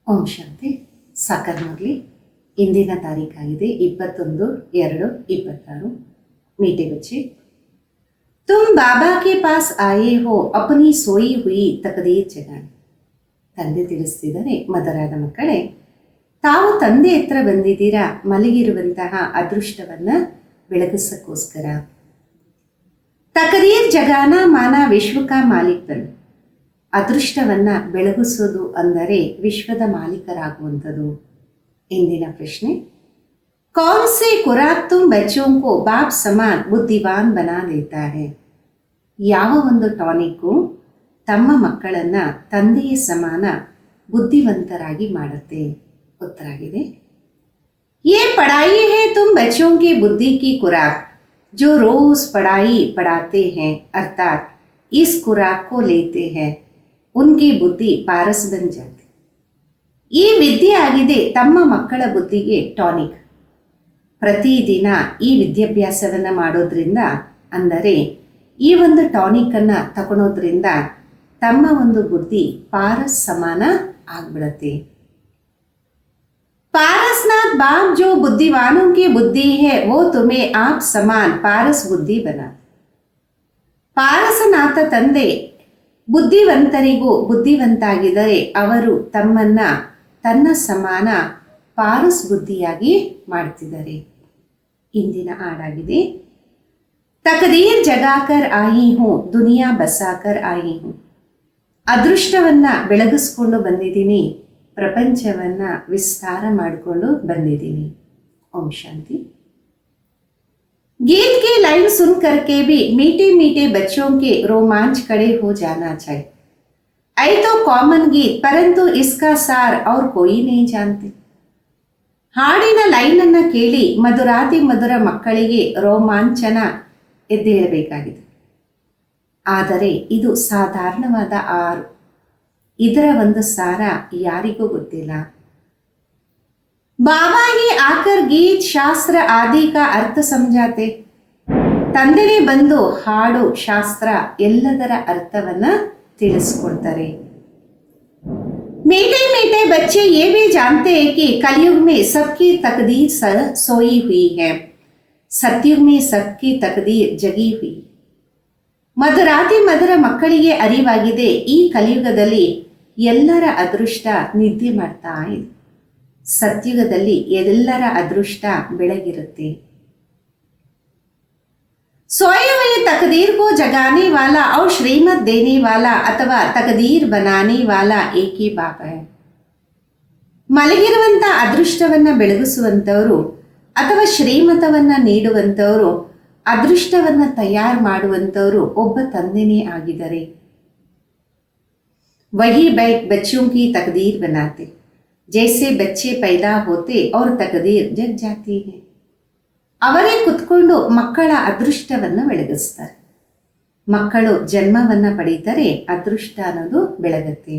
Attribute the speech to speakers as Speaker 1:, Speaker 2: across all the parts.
Speaker 1: ಓಂ ಶಾಂತಿ ಸಾಕಾರಮರಲಿ. ಇಂದಿನ ತಾರೀಖಾಗಿದೆ 21/2/26. मीठे बच्चे, तुम बाबा के पास आए हो अपनी सोई हुई तकदीर जगाने. ತಂದೆ ತಿಳಿಸ್ತಿದ್ದಾರೆ, ಮದರಾದ ಮಕ್ಕಳೇ, ತಾವು ತಂದೆ ಹತ್ರ ಬಂದಿದ್ದೀರಾ ಮಲಗಿರುವಂತಹ ಅದೃಷ್ಟವನ್ನ ಬೆಳಗಿಸಕ್ಕೋಸ್ಕರ. ತಕದೀರ್ ಜಗಾನ ಮಾನ ವಿಶ್ವಕ ಮಾಲೀಕ್ ಬನ್. ಅದೃಷ್ಟವನ್ನ ಬೆಳಗಿಸೋದು ಅಂದರೆ ವಿಶ್ವದ ಮಾಲೀಕರಾಗುವಂಥದ್ದು. ಇಂದಿನ ಪ್ರಶ್ನೆ, कौन से खुराक तुम बच्चों को बाप समान बुद्धिवान बना देता है? ಯಾವ ಒಂದು ಟಾನಿಕ್ಕು ತಮ್ಮ ಮಕ್ಕಳನ್ನ ತಂದೆಯ ಸಮಾನ ಬುದ್ಧಿವಂತರಾಗಿ ಮಾಡುತ್ತೆ? ಉತ್ತರ ಆಗಿದೆ, ये पढ़ाई है तुम बच्चों की बुद्धि की खुराक जो रोज पढ़ाई पढ़ाते हैं, अर्थात इस खुराक को लेते हैं उनकी बुद्धि पारस बन जाती. ಈ ವಿದ್ಯೆ ಆಗಿದೆ ತಮ್ಮ ಮಕ್ಕಳ ಬುದ್ಧಿಗೆ ಟಾನಿಕ್. ಪ್ರತಿದಿನ ಈ ವಿದ್ಯಾಭ್ಯಾಸವನ್ನು ಮಾಡೋದ್ರಿಂದ, ಅಂದರೆ ಈ ಒಂದು ಟಾನಿಕನ್ನು ತಗೊಳೋದ್ರಿಂದ ತಮ್ಮ ಒಂದು ಬುದ್ಧಿ ಪಾರಸ್ ಸಮಾನ ಆಗ್ಬಿಡತ್ತೆ. पारसनाथ बाप जो बुद्धिवानों की बुद्धि है वो तुम्हें आप समान पारस बुद्धि बना. ಪಾರಸನಾಥ ತಂದೆ ಬುದ್ಧಿವಂತರಿಗೂ ಬುದ್ಧಿವಂತಾಗಿದ್ದರೆ ಅವರು ತಮ್ಮನ್ನ ತನ್ನ ಸಮಾನ ಪಾರಸ್ ಬುದ್ಧಿಯಾಗಿ ಮಾಡ್ತಿದ್ದಾರೆ. ಇಂದಿನ ಹಾಡಾಗಿದೆ, ತಕದೀರ್ ಜಗಾಕರ್ ಆಯಿ ಹೂಂ ದುನಿಯಾ ಬಸಾಕರ್ ಆಯಿ ಹೂಂ. ಅದೃಷ್ಟವನ್ನ ಬೆಳಗಿಸ್ಕೊಂಡು ಬಂದಿದ್ದೀನಿ, ಪ್ರಪಂಚವನ್ನ ವಿಸ್ತಾರ ಮಾಡಿಕೊಂಡು ಬಂದಿದ್ದೀನಿ. ಓಂ ಶಾಂತಿ. गीत की लाइन सुन करके भी मीठे मीठे बच्चों के रोमांच खड़े हो जाना चाहिए. ऐ तो कॉमन गीत, परंतु इसका सार और कोई नहीं जानते. ಹಾಡಿನ ಲೈನನ್ನು ಕೇಳಿ ಮಧುರಾತಿ ಮಧುರ ಮಕ್ಕಳಿಗೆ ರೋಮಾಂಚನ ಎದ್ದೇಳಬೇಕಾಗಿದೆ. ಆದರೆ ಇದು ಸಾಧಾರಣವಾದ ಆರು. ಇದರ ಒಂದು ಸಾರ ಯಾರಿಗೂ ಗೊತ್ತಿಲ್ಲ. ಬಾಬಾ ಹಿ ಆಕರ್ ಗೀತ್ ಶಾಸ್ತ್ರ ಆದಿ ಕಾ ಅರ್ಥ ಸಮಜಾತೆ. ತಂದೆನೇ ಬಂದು ಹಾಡು ಶಾಸ್ತ್ರ ಎಲ್ಲದರ ಅರ್ಥವನ್ನ ತಿಳಿಸ್ಕೊಡ್ತಾರೆ. मीठे मीठे बच्चे ये भी जानते हैं कि कलयुग में सबकी तकदीर सोई हुई है, सतयुग में सबकी तकदीर जगी हुई. ಮಧುರಾತಿ ಮಧುರ ಮಕ್ಕಳಿಗೆ ಅರಿವಾಗಿದೆ, ಈ ಕಲಿಯುಗದಲ್ಲಿ ಎಲ್ಲರ ಅದೃಷ್ಟ ನಿದ್ದೆ ಮಾಡ್ತಾ ಇದೆ. ಸತ್ಯುಗದಲ್ಲಿ ಎಲ್ಲರ ಅದೃಷ್ಟ ಬೆಳಗಿರುತ್ತೆ. सोए हुए तकदीर को जगाने वाला और श्रीमत देने वाला अथवा तकदीर बनाने वाला एक ही बाप है. ಮಲಗಿರುವಂತ ಅದೃಷ್ಟವನ್ನ ಬೆಳಗಿಸುವಂತವರು ಅಥವಾ ಶ್ರೀಮತವನ್ನ ನೀಡುವಂತವರು, ಅದೃಷ್ಟವನ್ನ ತಯಾರು ಮಾಡುವಂತವರು ಒಬ್ಬ ತಂದೆನೇ ಆಗಿದ್ದಾರೆ. वही बैठ बच्चों की तकदीर बनाते, जैसे बच्चे पैदा होते और तकदीर जग जाती है. ಅವರೇ ಕುತ್ಕೊಂಡು ಮಕ್ಕಳ ಅದೃಷ್ಟವನ್ನು ಬೆಳಗಿಸ್ತಾರೆ. ಮಕ್ಕಳು ಜನ್ಮವನ್ನ ಪಡೀತಾರೆ, ಅದೃಷ್ಟ ಅನ್ನೋದು ಬೆಳಗತ್ತೆ.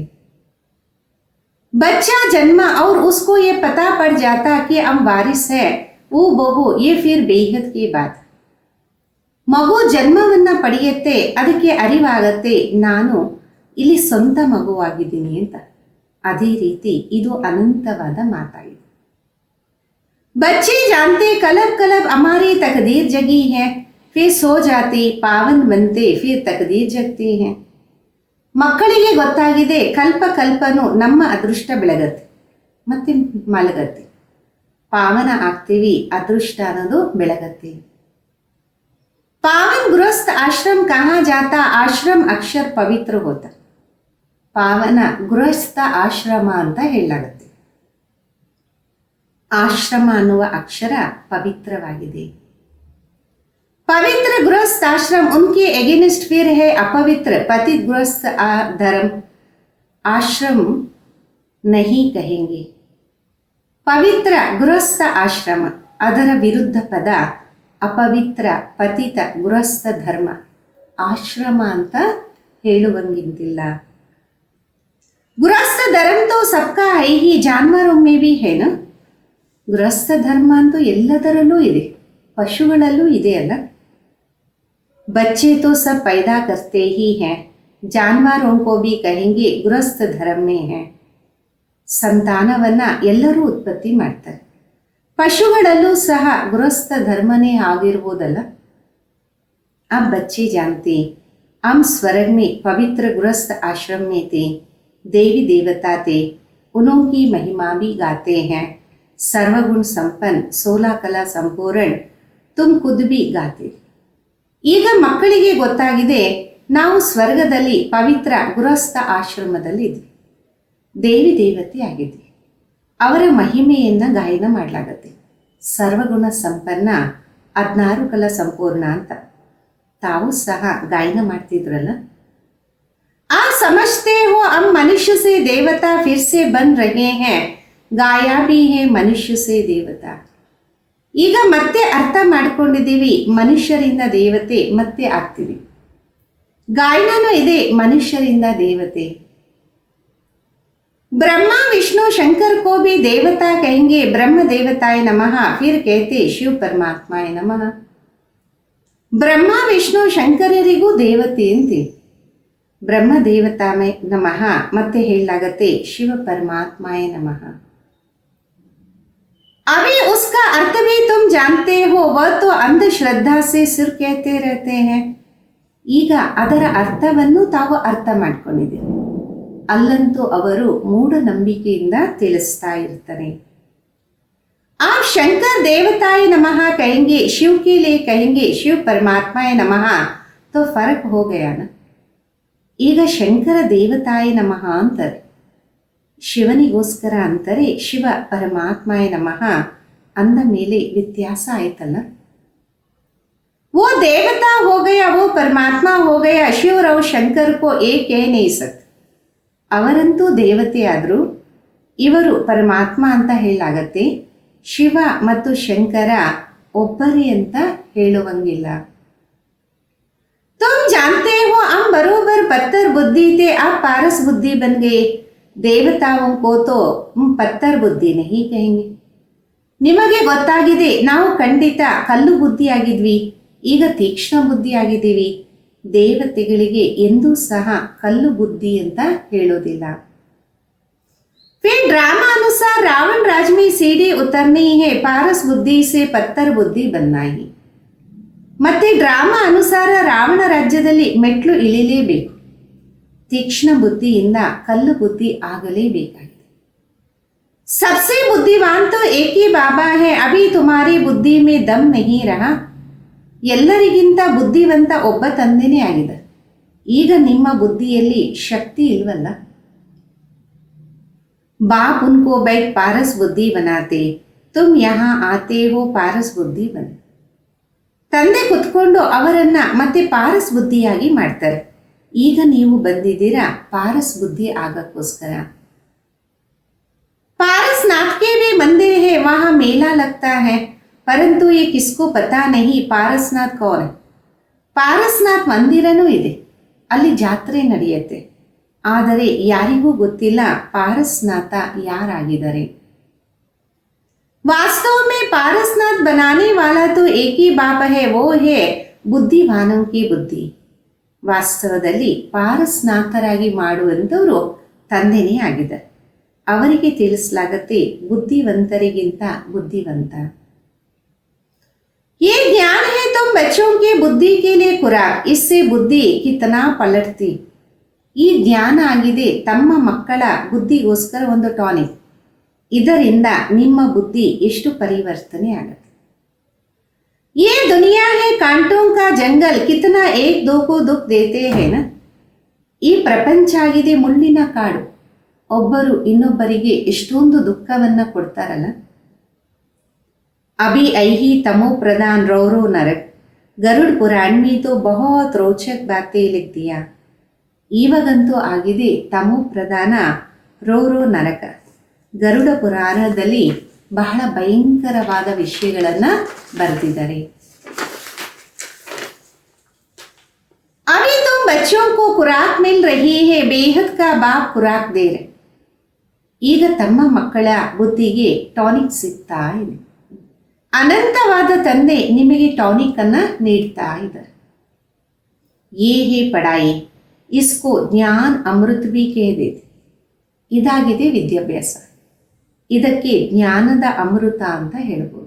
Speaker 1: बच्चा जन्मा और उसको ये पता पड़ जाता कि हम वारिस है वो बहु ये फिर बेहद की बात. ಮಗು ಜನ್ಮವನ್ನ ಪಡೆಯುತ್ತೆ, ಅದಕ್ಕೆ ಅರಿವಾಗತ್ತೆ ನಾನು ಇಲ್ಲಿ ಸ್ವಂತ ಮಗುವಾಗಿದ್ದೀನಿ ಅಂತ. ಅದೇ ರೀತಿ ಇದು ಅನಂತವಾದ ಮಾತಾಗಿದೆ. बच्चे जानते कलब कलब हमारी तकदीर जगी है, फिर सो जाते पावन बनते फिर तकदीर जगती है. ಮಕ್ಕಳಿಗೆ ಗೊತ್ತಾಗಿದೆ, ಕಲ್ಪ ಕಲ್ಪನು ನಮ್ಮ ಅದೃಷ್ಟ ಬೆಳಗತ್ತೆ ಮತ್ತೆ ಮಲಗತ್ತೆ. ಪಾವನ ಆಗ್ತೀವಿ, ಅದೃಷ್ಟ ಅನ್ನೋದು ಬೆಳಗತ್ತೆ. ಪಾವನ್ ಗೃಹಸ್ಥ ಆಶ್ರಮ ಕಹಾ ಜಾತಾ, ಆಶ್ರಮ ಅಕ್ಷರ ಪವಿತ್ರ ಹೋತ. ಪಾವನ ಗೃಹಸ್ಥ ಆಶ್ರಮ ಅಂತ ಹೇಳಲಾಗುತ್ತೆ. ಆಶ್ರಮ ಅನ್ನುವ ಅಕ್ಷರ ಪವಿತ್ರವಾಗಿದೆ. पवित्र गृहस्थ आश्रम उनके एगेनिस्ट फिर है अपवित्र पतित गृहस्थ धर्म आश्रम नहीं कहेंगे. पवित्र गृहस्थ आश्रम ಅದರ ವಿರುದ್ಧ ಪದ ಅಪವಿತ್ರ ಪತಿತ ಗೃಹಸ್ಥ ಧರ್ಮ. ಆಶ್ರಮ ಅಂತ ಹೇಳುವಂಗಿಂತಿಲ್ಲ. ಗೃಹಸ್ಥ ಧರ್ಮ तो सबका है ही, जानवरों में भी है ना. ಗೃಹಸ್ಥ ಧರ್ಮ ಅಂತೂ ಎಲ್ಲದರಲ್ಲೂ ಇದೆ, ಪಶುಗಳಲ್ಲೂ ಇದೆ ಅಲ್ಲ. बच्चे तो सब पैदा करते ही हैं, जानवरों को भी कहेंगे गृहस्थ धर्म में है. ಸಂತಾನವನ್ನ ಎಲ್ಲರೂ ಉತ್ಪತ್ತಿ ಮಾಡ್ತಾರೆ. ಪಶುಗಳಲ್ಲೂ ಸಹ ಗೃಹಸ್ಥ ಧರ್ಮನೇ ಆಗಿರ್ಬೋದಲ್ಲ. अब बच्चे जानते हम स्वर्ग में पवित्र गृहस्थ आश्रम में थे, देवी देवता थे, उन्हों की महिमा भी गाते हैं, सर्वगुण संपन्न 16 कला संपूर्ण तुम खुद भी गाते. ಈಗ ಮಕ್ಕಳಿಗೆ ಗೊತ್ತಾಗಿದೆ, ನಾವು ಸ್ವರ್ಗದಲ್ಲಿ ಪವಿತ್ರ ಗೃಹಸ್ಥ ಆಶ್ರಮದಲ್ಲಿ ಇದ್ವಿ, ದೇವಿ ದೇವತೆ ಆಗಿದ್ವಿ, ಅವರ ಮಹಿಮೆಯನ್ನು ಗಾಯನ ಮಾಡಲಾಗತ್ತೆ. ಸರ್ವಗುಣ ಸಂಪನ್ನ 16 ಕಲಾ ಸಂಪೂರ್ಣ ಅಂತ ತಾವು ಸಹ ಗಾಯನ ಮಾಡ್ತಿದ್ರಲ್ಲ. आप समझते हो हम मनुष्य से देवता फिर से बन रहे हैं, गाया भी है मनुष्य से देवता. ಈಗ ಮತ್ತೆ ಅರ್ಥ ಮಾಡ್ಕೊಂಡಿದ್ದೀವಿ, ಮನುಷ್ಯರಿಂದ ದೇವತೆ ಮತ್ತೆ ಆಗ್ತೀವಿ. ಗಾಯನನೂ ಇದೆ, ಮನುಷ್ಯರಿಂದ ದೇವತೆ. ब्रह्मा विष्णु शंकर को भी देवता कहेंगे, ब्रह्म देवताय नमः, फिर कहते शिव परमात्माय नमः. ಬ್ರಹ್ಮ ವಿಷ್ಣು ಶಂಕರರಿಗೂ ದೇವತೆ ಅಂತೆ, ಬ್ರಹ್ಮ ದೇವತಾಯ ನಮಃ ಮತ್ತೆ ಹೇಳಲಾಗತ್ತೆ ಶಿವ ಪರಮಾತ್ಮಾಯ ನಮಃ. अभी उसका अर्थ भी तुम जानते हो, वह तो अंधश्रद्धा से सिर कहते रहते हैं. ಈಗ ಅದರ ಅರ್ಥವನ್ನು ತಾವು ಅರ್ಥ ಮಾಡ್ಕೊಂಡಿದ್ದೀರಿ. ಅಲ್ಲಂತೂ ಅವರು ಮೂಢನಂಬಿಕೆಯಿಂದ ತಿಳಿಸ್ತಾ ಇರ್ತಾರೆ. आप शंकर देवताय नमः कहेंगे, शिव के लिए कहेंगे शिव परमात्माय नमः, तो फर्क हो गया ना. ಈಗ ಶಂಕರ ದೇವತಾಯ ನಮಃ ಅಂತಾರೆ, ಶಿವನಿಗೋಸ್ಕರ ಅಂತಾರೆ ಶಿವ ಪರಮಾತ್ಮಾಯ ನಮಃ ಅಂದ ಮೇಲೆ ವ್ಯತ್ಯಾಸ ಆಯ್ತಲ್ಲ. वो देवता हो गया, वो परमात्मा हो गया, शिव और शंकर को एक कह नहीं सकते. ಅವರಂತೂ ದೇವತೆ ಆದರೂ ಇವರು ಪರಮಾತ್ಮ ಅಂತ ಹೇಳಲಾಗತ್ತೆ, ಶಿವ ಮತ್ತು ಶಂಕರ ಒಬ್ಬರೇ ಅಂತ ಹೇಳುವಂಗಿಲ್ಲ. तुम जानते हो हम बरोबर पत्थर बुद्धि थे, आप पारस बुद्धि बन गए, देवताओं को तो पत्थर बुद्धि नहीं कहेंगे. ನಿಮಗೆ ಗೊತ್ತಾಗಿದೆ, ನಾವು ಖಂಡಿತ ಕಲ್ಲು ಬುದ್ಧಿ ಆಗಿದ್ವಿ, ಈಗ ತೀಕ್ಷ್ಣ ಬುದ್ಧಿ ಆಗಿದ್ದೀವಿ. ದೇವತೆಗಳಿಗೆ ಎಂದೂ ಸಹ ಕಲ್ಲು ಬುದ್ಧಿ ಅಂತ ಹೇಳೋದಿಲ್ಲ. फिर ड्रामा अनुसार रावण राज में सीढ़ी उतरनी है, पारस बुद्धि से पत्थर बुद्धि बनना है. ಮತ್ತೆ ಡ್ರಾಮಾ ಅನುಸಾರ ರಾವಣ ರಾಜ್ಯದಲ್ಲಿ ಮೆಟ್ಲು ಇಳಿಲೇಬೇಕು, ತೀಕ್ಷ್ಣ ಬುದ್ಧಿಯಿಂದ ಕಲ್ಲು ಬುದ್ಧಿ ಆಗಲೇಬೇಕಾಗಿದೆ. सबसे बुद्धिमान तो एक ही बाबा है, अभी तुम्हारी बुद्धि में दम नहीं रहा. ಎಲ್ಲರಿಗಿಂತ ಬುದ್ಧಿವಂತ ಒಬ್ಬ ತಂದೆನೇ ಆಗಿದೆ, ಈಗ ನಿಮ್ಮ ಬುದ್ಧಿಯಲ್ಲಿ ಶಕ್ತಿ ಇಲ್ವಲ್ಲ. बाप उनको बैठ पारस बुद्धि बनाते, तुम यहाँ आते हो पारस बुद्धि बन. ತಂದೆ ಕುತ್ಕೊಂಡು ಅವರನ್ನ ಮತ್ತೆ ಪಾರಸ್ ಬುದ್ಧಿಯಾಗಿ ಮಾಡ್ತಾರೆ, ಈಗ ನೀವು ಬಂದಿದ್ದೀರಾ ಪಾರಸ್ ಬುದ್ಧಿ ಆಗಕ್ಕೋಸ್ಕರ. पारसनाथ के भी मंदिर है, वहां मेला लगता है, परंतु ये किसको पता नहीं पारसनाथ कौन है. ಪಾರಸ್ನಾಥ್ ಮಂದಿರನೂ ಇದೆ, ಅಲ್ಲಿ ಜಾತ್ರೆ ನಡೆಯುತ್ತೆ, ಆದರೆ ಯಾರಿಗೂ ಗೊತ್ತಿಲ್ಲ ಪಾರಸ್ನಾಥ ಯಾರಾಗಿದ್ದಾರೆ. वास्तव में पारसनाथ बनाने वाला तो एक ही बाप है, वो है बुद्धिवानों की बुद्धि. ವಾಸ್ತವದಲ್ಲಿ ಪಾರಸ್ನಾಥರಾಗಿ ಮಾಡುವಂಥವರು ತಂದೆನೇ ಆಗಿದ್ದಾರೆ, ಅವರಿಗೆ ತಿಳಿಸಲಾಗತ್ತೆ ಬುದ್ಧಿವಂತರಿಗಿಂತ ಬುದ್ಧಿವಂತ. ये ज्ञान है तुम बच्चों की बुद्धि के लिए खुराक, इससे बुद्धि कितना पलटती. ಈ ಜ್ಞಾನ ಆಗಿದೆ ತಮ್ಮ ಮಕ್ಕಳ ಬುದ್ಧಿಗೋಸ್ಕರ ಒಂದು ಟಾನಿಕ್, ಇದರಿಂದ ನಿಮ್ಮ ಬುದ್ಧಿ ಎಷ್ಟು ಪರಿವರ್ತನೆ ಆಗುತ್ತೆ. ये दुनिया है कांटों का जंगल, कितना एक दो को दुख देते हैं ना. ಈ ಪ್ರಪಂಚ ಆಗಿದೆ ಮುಳ್ಳಿನ ಕಾಡು, ಒಬ್ಬರು ಇನ್ನೊಬ್ಬರಿಗೆ ಎಷ್ಟೊಂದು ದುಃಖವನ್ನ ಕೊಡ್ತಾರಲ್ಲ. अभी ऐही तमो प्रधान रो रो नरक, गरुड़ पुराण में तो बहुत रोचक बातें लिख दिया. ಇವಾಗಂತೂ ಆಗಿದೆ ತಮೋ ಪ್ರಧಾನ ರೋ ರೋ ನರಕ. ಗರುಡ ಪುರಾಣದಲ್ಲಿ ಬಹಳ ಭಯಂಕರವಾದ ವಿಷಯಗಳನ್ನು ಬರೆದಿದ್ದಾರೆ. अभी तुम बच्चों को खुराक मिल रही है, बेहद का बाप खुराक दे रहे. ಈಗ ತಮ್ಮ ಮಕ್ಕಳ ಬುದ್ಧಿಗೆ ಟಾನಿಕ್ ಸಿಗ್ತಾ ಇದೆ, ಅನಂತವಾದ ತಂದೆ ನಿಮಗೆ ಟಾನಿಕ್ ಅನ್ನ ನೀಡ್ತಾ ಇದ್ದಾರೆ. ये है पढ़ाई, इसको ज्ञान अमृत भी कह देते. ಇದಾಗಿದೆ ವಿದ್ಯಾಭ್ಯಾಸ. ಇದಕ್ಕೆ ಜ್ಞಾನದ ಅಮೃತ ಅಂತ ಹೇಳ್ಬೋದು.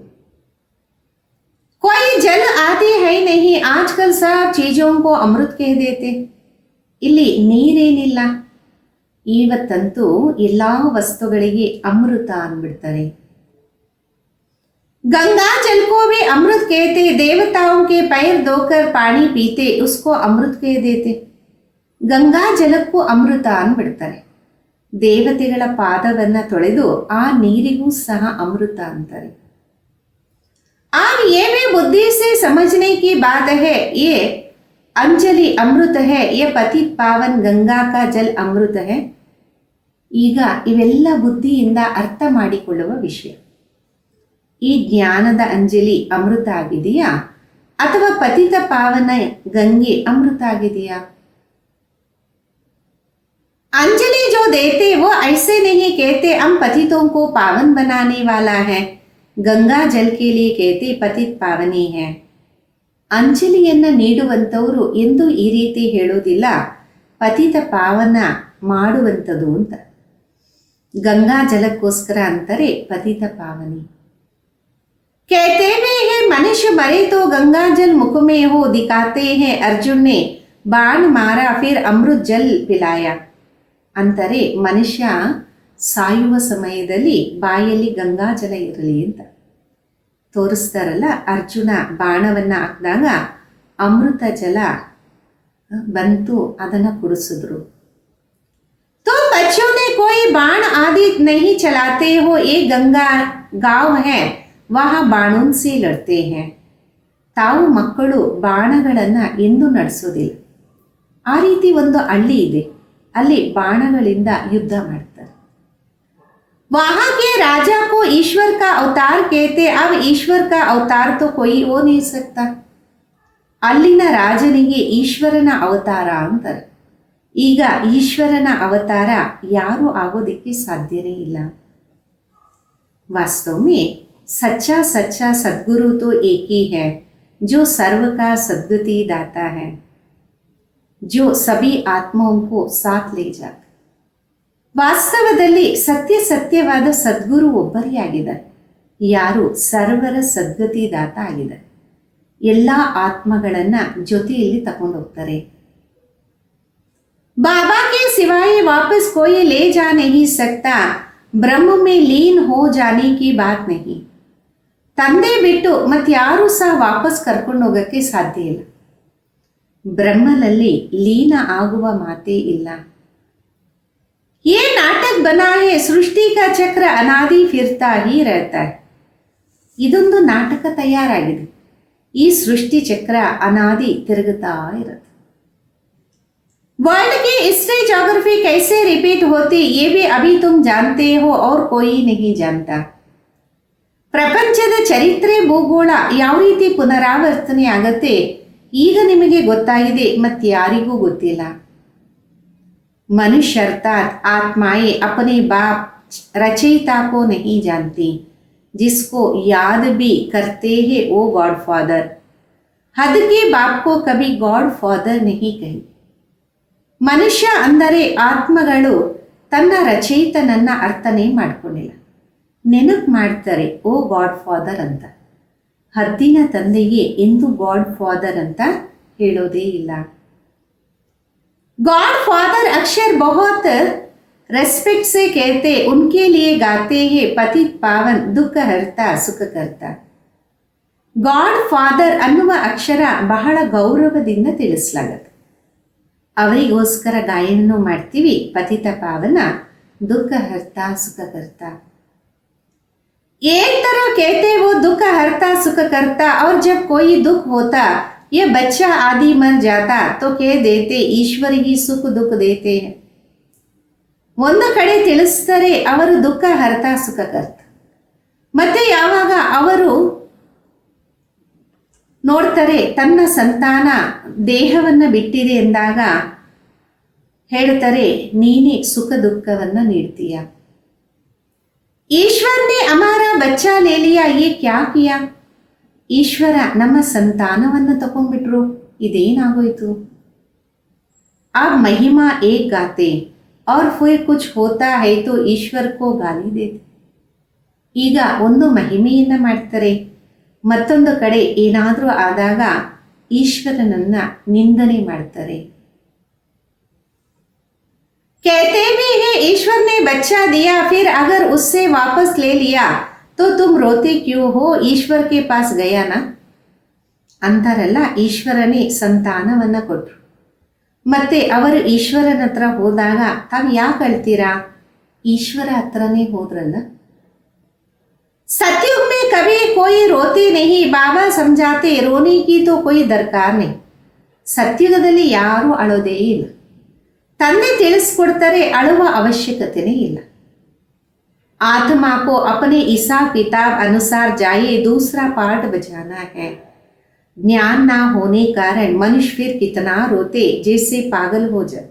Speaker 1: कोई जल आते है नहीं आजकल सब चीजों को अमृत कह देते. ಇಲ್ಲಿ ನೀರೇನಿಲ್ಲ, ಇವತ್ತಂತೂ ಎಲ್ಲ ವಸ್ತುಗಳಿಗೆ ಅಮೃತ ಅಂದ್ಬಿಡ್ತಾರೆ. गंगा जल को भी अमृत कहते, देवताओं के पैर धोकर पानी पीते उसको अमृत कह देते. ಗಂಗಾ ಜಲಕ್ಕೂ ಅಮೃತ ಅಂದ್ಬಿಡ್ತಾರೆ. ದೇವತೆಗಳ ಪಾದವನ್ನ ತೊಳೆದು ಆ ನೀರಿಗೂ ಸಹ ಅಮೃತ ಅಂತಾರೆ. अब ये भी बुद्धि से समझने की बात है, ये अंजलि अमृत है, ये पतित पावन गंगा का जल अमृत है. ಈಗ ಇವೆಲ್ಲ ಬುದ್ಧಿಯಿಂದ ಅರ್ಥ ಮಾಡಿಕೊಳ್ಳುವ ವಿಷಯ. ಈ ಜ್ಞಾನದ ಅಂಜಲಿ ಅಮೃತ ಆಗಿದೆಯಾ ಅಥವಾ ಪತಿತ ಪಾವನ ಗಂಗೆ ಅಮೃತ ಆಗಿದೆಯಾ? अंजलि जो देते वो ऐसे नहीं कहते हम पतितों को पावन बनाने वाला है, गंगा जल के लिए कहते पतित पावनी है. ಅಂಜಲಿಯನ್ನ ನೀಡುವಂಥವರು ಎಂದು ಈ ರೀತಿ ಹೇಳೋದಿಲ್ಲ, ಪತಿತ ಪಾವನ ಮಾಡುವಂಥದ್ದು ಅಂತ. ಗಂಗಾ ಜಲಕ್ಕೋಸ್ಕರ ಅಂತಾರೆ ಪತಿತ ಪಾವನಿ. कहते भी है मनुष्य मरे तो गंगा जल मुख में हो दिखाते हैं, अर्जुन ने बाण मारा फिर अमृत जल पिलाया. ಅಂತಾರೆ ಮನುಷ್ಯ ಸಾಯುವ ಸಮಯದಲ್ಲಿ ಬಾಯಲ್ಲಿ ಗಂಗಾ ಜಲ ಇರಲಿ ಅಂತ ತೋರಿಸ್ತಾರಲ್ಲ. ಅರ್ಜುನ ಬಾಣವನ್ನು ಹಾಕಿದಾಗ ಅಮೃತ ಜಲ ಬಂತು, ಅದನ್ನು ಕುಡಿಸಿದ್ರು. तो बच्चों ने कोई बाण आदि नहीं चलाते हो, एक गंगा गांव है वहाँ बाणों से लड़ते हैं. ತಾವು ಮಕ್ಕಳು ಬಾಣಗಳನ್ನು ಎಂದೂ ನಡೆಸೋದಿಲ್ಲ. ಆ ರೀತಿ ಒಂದು ಹಳ್ಳಿ ಇದೆ, ಅಲ್ಲಿ ಬಾಣಗಳಿಂದ ಯುದ್ಧ ಮಾಡ್ತಾರೆ. वहाँ के राजा को ईश्वर का अवतार कहते, अब ईश्वर का अवतार तो कोई हो नहीं सकता. ಅಲ್ಲಿನ ರಾಜನಿಗೆ ಈಶ್ವರನ ಅವತಾರ ಅಂತಾರೆ. ಈಗ ಈಶ್ವರನ ಅವತಾರ ಯಾರು ಆಗೋದಕ್ಕೆ ಸಾಧ್ಯನೇ ಇಲ್ಲ. वास्तव में सच्चा सच्चा सद्गुरु तो एक ही है जो सर्व का सद्गति दाता है, जो सभी आत्माओं को साथ ले जाता. ವಾಸ್ತವದಲ್ಲಿ ಸತ್ಯವಾದ ಸದ್ಗುರು ಒಬ್ಬರೇ ಆಗಿದ್ದಾರೆ, ಯಾರು ಸರ್ವರ ಸದ್ಗತಿ ದಾತ ಆಗಿದ್ದಾರೆ. ಎಲ್ಲ ಆತ್ಮಗಳನ್ನ ಜೊತೆಯಲ್ಲಿ ತಗೊಂಡು ಹೋಗ್ತಾರೆ. बाबा के सिवाय वापस कोई ले जा नहीं सकता, ब्रह्म में लीन हो जाने की बात नहीं. ತಂದೆ ಬಿಟ್ಟು ಮತ್ತಾರೂ ಸಹ ವಾಪಸ್ ಕರ್ಕೊಂಡು ಹೋಗಕ್ಕೆ ಸಾಧ್ಯ ಇಲ್ಲ. ಬ್ರಹ್ಮನಲ್ಲಿ ಲೀನ ಆಗುವ ಮಾತೇ ಇಲ್ಲ. ये नाटक बना है, सृष्टि का चक्र अनादि फिरता ही रहता है. ಇದೊಂದು ನಾಟಕ ತಯಾರಾಗಿದೆ, ಈ ಸೃಷ್ಟಿ ಚಕ್ರ ಅನಾದಿ ತಿರುಗುತ್ತಾ ಇರುತ್ತೆ. वर्ल्ड की हिस्ट्री ज्योग्राफी कैसे रिपीट होती ये भी अभी तुम जानते हो और कोई नहीं जानता. ಪ್ರಪಂಚದ ಚರಿತ್ರೆ ಭೂಗೋಳ ಯಾವ ರೀತಿ ಪುನರಾವರ್ತನೆ ಆಗತ್ತೆ ಈಗ ನಿಮಗೆ ಗೊತ್ತಾಗಿದೆ, ಮತ್ತಾರಿಗೂ ಗೊತ್ತಿಲ್ಲ. मनुष्य अर्थात आत्माएं अपने बाप रचयिता को नहीं जानती, जिसको याद भी करते हैं वो गॉड फादर. हद के बाप को कभी गॉड फादर नहीं कही. ಮನುಷ್ಯ ಅಂದರೆ ಆತ್ಮಗಳು ತನ್ನ ರಚಯಿತನನ್ನ ಅರ್ಥನೇ ಮಾಡ್ಕೊಂಡಿಲ್ಲ, ನೆನಪು ಮಾಡ್ತಾರೆ ಓ ಗಾಡ್ ಫಾದರ್ ಅಂತ. ಹದ್ದಿನ ತಂದೆಗೆ ಎಂದು ಗಾಡ್ ಫಾದರ್ ಅಂತ ಹೇಳೋದೇ ಇಲ್ಲ. गॉड फादर अक्षर बहुत रेस्पेक्ट से कहते, उनके लिए गाते हैं पतित पावन दुख हरता सुख करता. ಗಾಡ್ ಫಾದರ್ ಅನ್ನುವ ಅಕ್ಷರ ಬಹಳ ಗೌರವದಿಂದ ತಿಳಿಸಲಾಗುತ್ತೆ. ಅವರಿಗೋಸ್ಕರ ಗಾಯನ ಮಾಡ್ತೀವಿ, ಪತಿತ ಪಾವನ दुख हरता सुख करता. एक तरह कहते वो दुख हरता सुख करता, और जब कोई दुख होता ये बच्चा आदि मर जाता तो कह देते ईश्वर ही सुख दुख देते हैं. ಒಂದು ಕಡೆ ತಿಳಿಸ್ತಾರೆ ಅವರು ದುಃಖ ಹರ್ತ ಸುಖ ಕರ್ತ. ಮತ್ತೆ ಯಾವಾಗ ಅವರು ನೋಡ್ತಾರೆ ತನ್ನ ಸಂತಾನ ದೇಹವನ್ನು ಬಿಟ್ಟಿದೆ ಎಂದಾಗ ಹೇಳ್ತಾರೆ ನೀನೇ ಸುಖ ದುಃಖವನ್ನ ನೀಡ್ತೀಯ. ईश्वर ने हमारा बच्चा ले लिया, ये क्या किया? ಈಶ್ವರ ನಮ್ಮ ಸಂತಾನವನ್ನು ತಗೊಂಡ್ಬಿಟ್ರು, ಇದೇನಾಗೋಯ್ತು? अब महिमा एक गाते और फिर कुछ होता है तो ईश्वर को गाली देते. ಈಗ ಒಂದು ಮಹಿಮೆಯನ್ನು ಮಾಡ್ತಾರೆ, ಮತ್ತೊಂದು ಕಡೆ ಏನಾದರೂ ಆದಾಗ ಈಶ್ವರನನ್ನ ನಿಂದನೆ ಮಾಡ್ತಾರೆ. कहते भी है ईश्वर ने बच्चा दिया, फिर अगर उससे वापस ले लिया तो तुम रोते क्यों हो, ईश्वर के पास गया ना ಅಂತಾರಲ್ಲ. ಈಶ್ವರನೇ ಸಂತಾನವನ್ನ ಕೊಟ್ರು, ಮತ್ತೆ ಅವರು ಈಶ್ವರನ ಹತ್ರ ಹೋದಾಗ ತಾವು ಯಾಕೆ ಅಳ್ತೀರಾ, ಈಶ್ವರ ಹತ್ರನೇ ಹೋದ್ರಲ್ಲ. सतयुग में कभी कोई रोते नहीं, बाबा समझाते रोने की तो कोई दरकार नहीं. ಸತ್ಯುಗದಲ್ಲಿ ಯಾರೂ ಅಳೋದೇ ಇಲ್ಲ. ತಂದೆ ತಿಳಿಸ್ಕೊಡ್ತಾರೆ, ಅಳುವ ಅವಶ್ಯಕತೆನೇ ಇಲ್ಲ. आत्मा को अपने हिसाब किताब अनुसार जाइए, दूसरा पार्ट बजाना है. ज्ञान ना होने कारण मनुष्य फिर कितना रोते जैसे पागल हो जाए.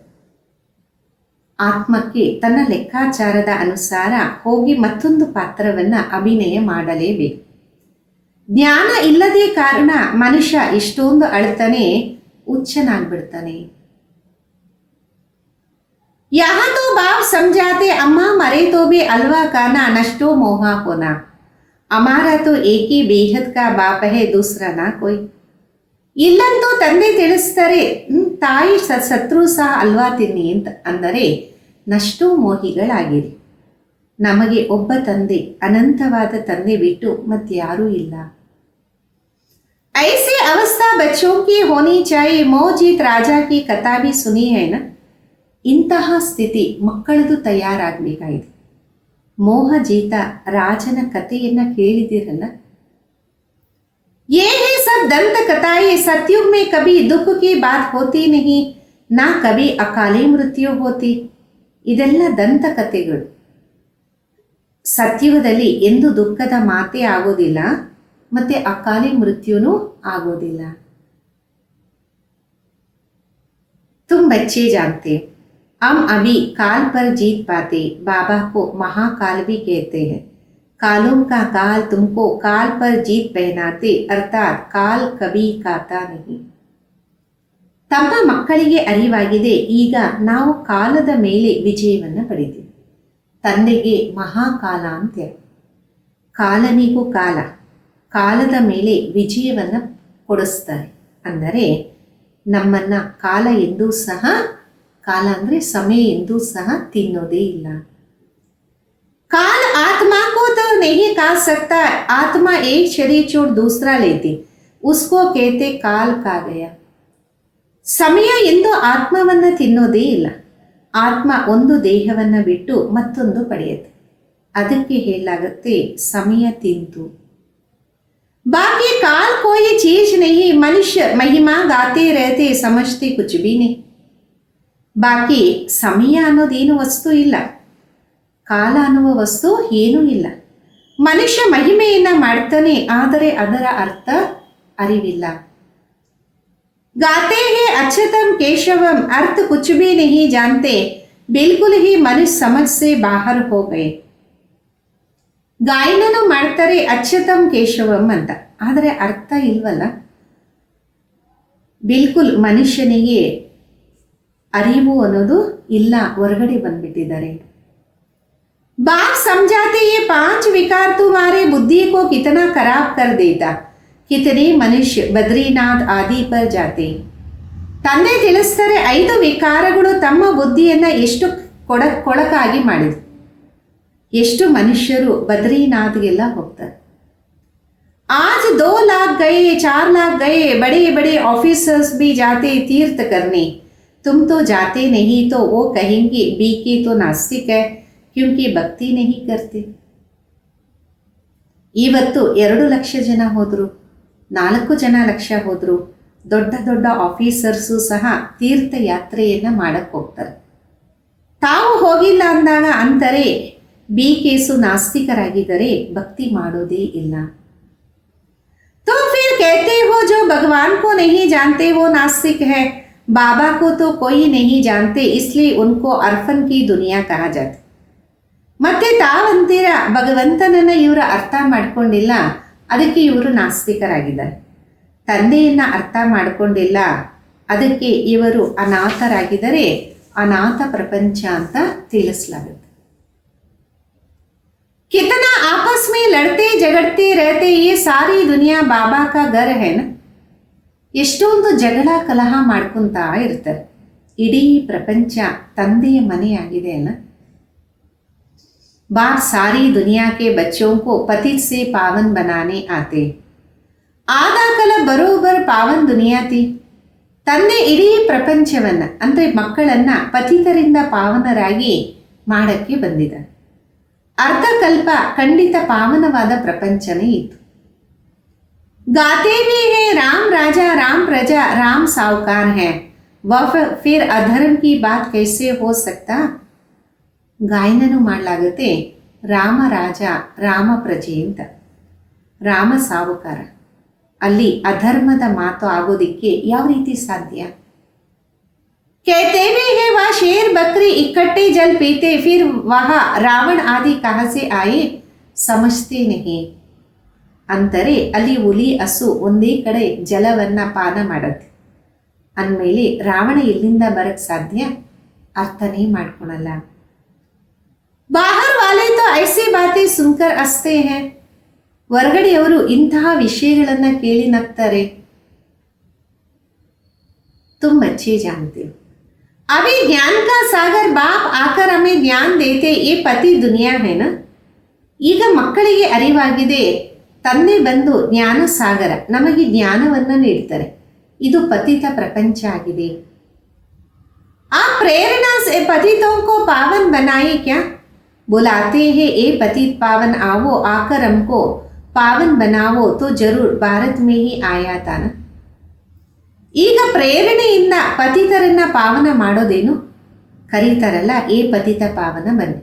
Speaker 1: ಆತ್ಮಕ್ಕೆ ತನ್ನ ಲೆಕ್ಕಾಚಾರದ ಅನುಸಾರ ಹೋಗಿ ಮತ್ತೊಂದು ಪಾತ್ರವನ್ನ ಅಭಿನಯ ಮಾಡಲೇಬೇಕು. ಜ್ಞಾನ ಇಲ್ಲದೇ ಕಾರಣ ಮನುಷ್ಯ ಇಷ್ಟೊಂದು ಅಳ್ತಾನೆ, ಹುಚ್ಚನಾಗ್ಬಿಡ್ತಾನೆ. यहाँ तो बाप समझाते अम्मा मरे तो भी अलवा खाना, नष्टो मोहा होना. हमारा तो एक ही बेहद का बाप है, दूसरा ना कोई. ಇಲ್ಲಂತೂ ತಂದೆ ತಿಳಿಸ್ತಾರೆ, ತಾಯಿ ಸತ್ರು ಸಹ ಅಲ್ವಾ ತಿನ್ನಿ ಅಂತ. ಅಂದರೆ ನಷ್ಟೋ ಮೋಹಿಗಳಾಗಿರಿ, ನಮಗೆ ಒಬ್ಬ ತಂದೆ, ಅನಂತವಾದ ತಂದೆ ಬಿಟ್ಟು ಮತ್ತಾರೂ ಇಲ್ಲ. ऐसी अवस्था बच्चों की होनी चाहिए, ಮೋಜಿತ್ ರಾಜಾ ಕಿ ಕಥಾ ಭಿ ಸುನಿ ಹೈ ನಾ. ಇಂತಹ ಸ್ಥಿತಿ ಮಕ್ಕಳದು ತಯಾರಾಗಬೇಕಾಗಿದೆ. ಮೋಹಜೀತ ರಾಜನ ಕಥೆಯನ್ನ ಕೇಳಿದಿರಲ್ಲ. ये है सब दंत कथाएं, सतयुग में कभी दुख की बात होती नहीं, ना कभी अकाली मृत्यु होती. ಇದೆಲ್ಲ ದಂತ ಕಥೆಗಳು. ಸತ್ಯುಗದಲ್ಲಿ ಎಂದು ದುಃಖದ ಮಾತೇ ಆಗೋದಿಲ್ಲ, ಮತ್ತೆ ಅಕಾಲಿ ಮೃತ್ಯುನೂ ಆಗೋದಿಲ್ಲ. तुम बच्चे जानते हो, हम अभी काल पर जीत पाते. बाबा को महाकाल भी कहते हैं. कालों का काल तुमको काल पर जीत पहनाते, अर्थात काल कभी खाता नहीं. ತಮ್ಮ ಮಕ್ಕಳಿಗೆ ಅರಿವಾಗಿದೆ, ಈಗ ನಾವು ಕಾಲದ ಮೇಲೆ ವಿಜಯವನ್ನು ಪಡೆದಿವಿ. ತಂದೆಗೆ ಮಹಾಕಾಲ ಅಂತ್ಯ, ಕಾಲನಿಗೂ ಕಾಲ, ಕಾಲದ ಮೇಲೆ ವಿಜಯವನ್ನು ಕೊಡಿಸ್ತಾರೆ. ಅಂದರೆ ನಮ್ಮನ್ನ ಕಾಲ ಎಂದೂ ಸಹ, ಕಾಲ ಅಂದರೆ ಸಮಯ ಎಂದೂ ಸಹ ತಿನ್ನೋದೇ ಇಲ್ಲ. काल आत्मा को तो नहीं खा सकता, आत्मा एक शरीर छोड़ दूसरा लेती, उसको कहते काल खा गया. ಸಮಯ ಎಂದು ಆತ್ಮವನ್ನ ತಿನ್ನೋದೇ ಇಲ್ಲ. ಆತ್ಮ ಒಂದು ದೇಹವನ್ನ ಬಿಟ್ಟು ಮತ್ತೊಂದು ಪಡೆಯುತ್ತೆ, ಅದಕ್ಕೆ ಹೇಳಲಾಗುತ್ತೆ ಸಮಯ ತಿಂತು. ಬಾಕಿ ಕಾಲ್ ಕೋಯಿ ಚೀಜ್ ನಹಿ, ಮನುಷ್ಯ ಮಹಿಮಾ ಗಾತೆ रहते ಸಮಜ್ತೆ ಕುಚ್ ಭಿ ನಹಿ. ಬಾಕಿ ಸಮಯ ಅನ್ನೋದೇನು ವಸ್ತು ಇಲ್ಲ, ಕಾಲ ಅನ್ನುವ ವಸ್ತು ಏನೂ ಇಲ್ಲ. ಮನುಷ್ಯ ಮಹಿಮೆಯನ್ನ ಮಾಡ್ತಾನೆ, ಆದರೆ ಅದರ ಅರ್ಥ ಅರಿವಿಲ್ಲ. गाते हैं अच्युतम केशवम, अर्थ कुछ भी नहीं जानते, बिल्कुल ही मनुष्य समझ से बाहर हो गए. ಗಾಯನನು ಮಾಡ್ತಾರೆ ಅಚ್ಯುತಂ ಕೇಶವಂ ಅಂತ, ಆದರೆ ಅರ್ಥ ಇಲ್ವಲ್ಲ. ಬಿಲ್ಕುಲ್ ಮನುಷ್ಯನಿಗೆ ಅರಿವು ಅನ್ನೋದು ಇಲ್ಲ, ಹೊರಗಡೆ ಬಂದ್ಬಿಟ್ಟಿದ್ದಾರೆ. बाप समझाते ये 5 विकार तुम्हारे बुद्धि को कितना खराब कर देता, कितने मनुष्य बद्रीनाथ आदि पर जाते. ತಂದೆ ತಿಳಿಸ್ತಾರೆ, 5 ವಿಕಾರಗಳು ತಮ್ಮ ಬುದ್ಧಿಯನ್ನ ಎಷ್ಟು ಕೊಳಕಾಗಿ ಮಾಡಿದ್ರು. ಎಷ್ಟು ಮನುಷ್ಯರು ಬದ್ರಿನಾಥ್ಗೆಲ್ಲ ಹೋಗ್ತಾರೆ. आज 2 लाख गए, 4 लाख गए, बड़े बड़े ऑफिसर्स भी जाते तीर्थ करने. तुम तो जाते नहीं, तो वो कहेंगे बीके तो नास्तिक है, क्योंकि ಭಕ್ತಿ नहीं करते. ಇವತ್ತು 2 ಲಕ್ಷ ಜನ ಹೋದ್ರು, 4 ಲಕ್ಷ ಹೋದ್ರು, ದೊಡ್ಡ ದೊಡ್ಡ ಆಫೀಸರ್ಸು ಸಹ ತೀರ್ಥಯಾತ್ರೆಯನ್ನ ಮಾಡಕ್ಕೆ ಹೋಗ್ತಾರೆ. ತಾವು ಹೋಗಿಲ್ಲ ಅಂದಾಗ ಅಂತಾರೆ ಬಿ ಕೇಸು ನಾಸ್ತಿಕರಾಗಿದ್ದರೆ ಭಕ್ತಿ ಮಾಡೋದೇ ಇಲ್ಲ. तो फिर कहते हो जो भगवान को नहीं जानते वो नास्तिक है, बाबा को तो कोई नहीं जानते, इसलिए उनको अर्फन की दुनिया कहा जाता. ಮತ್ತೆ ತಾವಂತೀರ ಭಗವಂತನನ್ನ ಇವರು ಅರ್ಥ ಮಾಡ್ಕೊಂಡಿಲ್ಲ, ಅದಕ್ಕೆ ಇವರು ನಾಸ್ತಿಕರಾಗಿದ್ದಾರೆ. ತಂದೆಯನ್ನ ಅರ್ಥ ಮಾಡಿಕೊಂಡಿಲ್ಲ, ಅದಕ್ಕೆ ಇವರು ಅನಾಥರಾಗಿದ್ದಾರೆ, ಅನಾಥ ಪ್ರಪಂಚ ಅಂತ ತಿಳಿಸಲಾಗುತ್ತೆ. कितना आपस में लड़ते झगड़ते रहते, ये सारी दुनिया बाबा का घर है ना. ಎಷ್ಟೊಂದು ಜಗಳ ಕಲಹ ಮಾಡ್ಕೊಂತಾ ಇರ್ತಾರೆ. ಇಡೀ ಪ್ರಪಂಚ ತಂದೆಯ ಮನೆಯಾಗಿದೆ ಅಲ್ಲ. बाप सारी दुनिया के बच्चों को पतित से पावन बनाने आते. ಆದ ಕಾಲ ಬರೋಬ್ಬರ ಪಾವನ್ ದುನಿಯಾ ತಿ. ತಂದೆ ಇಡೀ ಪ್ರಪಂಚವನ್ನು ಅಂದರೆ ಮಕ್ಕಳನ್ನು ಪತಿತರಿಂದ ಪಾವನರಾಗಿ ಮಾಡಕ್ಕೆ ಬಂದಿದ್ದಾರೆ. ಅರ್ಧಕಲ್ಪ ಖಂಡಿತ ಪಾವನವಾದ ಪ್ರಪಂಚನೇ ಇತ್ತು. गाते भी है राम राजा राम प्रजा राम साहूकार है, वह फिर अधर्म की बात कैसे हो सकता. ಗಾಯನನು ಮಾಡಲಾಗುತ್ತೆ ರಾಮ ರಾಜ ರಾಮ ಪ್ರಜೆ ಅಂತ, ರಾಮ ಸಾವುಕಾರ. ಅಲ್ಲಿ ಅಧರ್ಮದ ಮಾತು ಆಗೋದಿಕ್ಕೆ ಯಾವ ರೀತಿ ಸಾಧ್ಯ. कहते भी है वह शेर बकरी इकट्ठे जल पीते, फिर वह रावण आदि कहाँ से आए समझते नहीं. ಅಂದರೆ ಅಲ್ಲಿ ಹುಲಿ ಹಸು ಒಂದೇ ಕಡೆ ಜಲವನ್ನು ಪಾನ ಮಾಡುತ್ತೆ ಅಂದಮೇಲೆ ರಾವಣ ಎಲ್ಲಿಂದ ಬರಕ್ಕೆ ಸಾಧ್ಯ, ಅರ್ಥನೇ ಮಾಡ್ಕೊಳಲ್ಲ. ಬಾಹರ್ ವಾಲೆ ತೋ ಐಸೆ ಬಾತೆ ಸುನ್ಕರ್ ಹಸ್ತೆ ಹೈ, ಹೊರಗಡೆಯವರು ಇಂತಹ ವಿಷಯಗಳನ್ನು ಕೇಳಿ ನಗ್ತಾರೆ. तुम अच्छे जानते हो अभी ज्ञान का सागर बाप आकर हमें ज्ञान देते, ये पति दुनिया है ना. ಈಗ ಮಕ್ಕಳಿಗೆ ಅರಿವಾಗಿದೆ, ತಂದೆ ಬಂದು ಜ್ಞಾನ ಸಾಗರ ನಮಗೆ ಜ್ಞಾನವನ್ನು ನೀಡ್ತಾರೆ, ಇದು ಪತಿತ ಪ್ರಪಂಚ ಆಗಿದೆ. ಆ ಪ್ರೇರಣಾ से पतितों को पावन बनाए क्या, बुलाते हैं ए पतित पावन आओ, आकर हमको पावन बनावो, तो जरूर भारत में ही आया था ना. ಈಗ ಪ್ರೇರಣೆಯಿಂದ ಪತಿತರನ್ನ ಪಾವನ ಮಾಡೋದೇನು, ಕರೀತಾರಲ್ಲ ಏ ಪತಿತ ಪಾವನ ಬನ್ನಿ,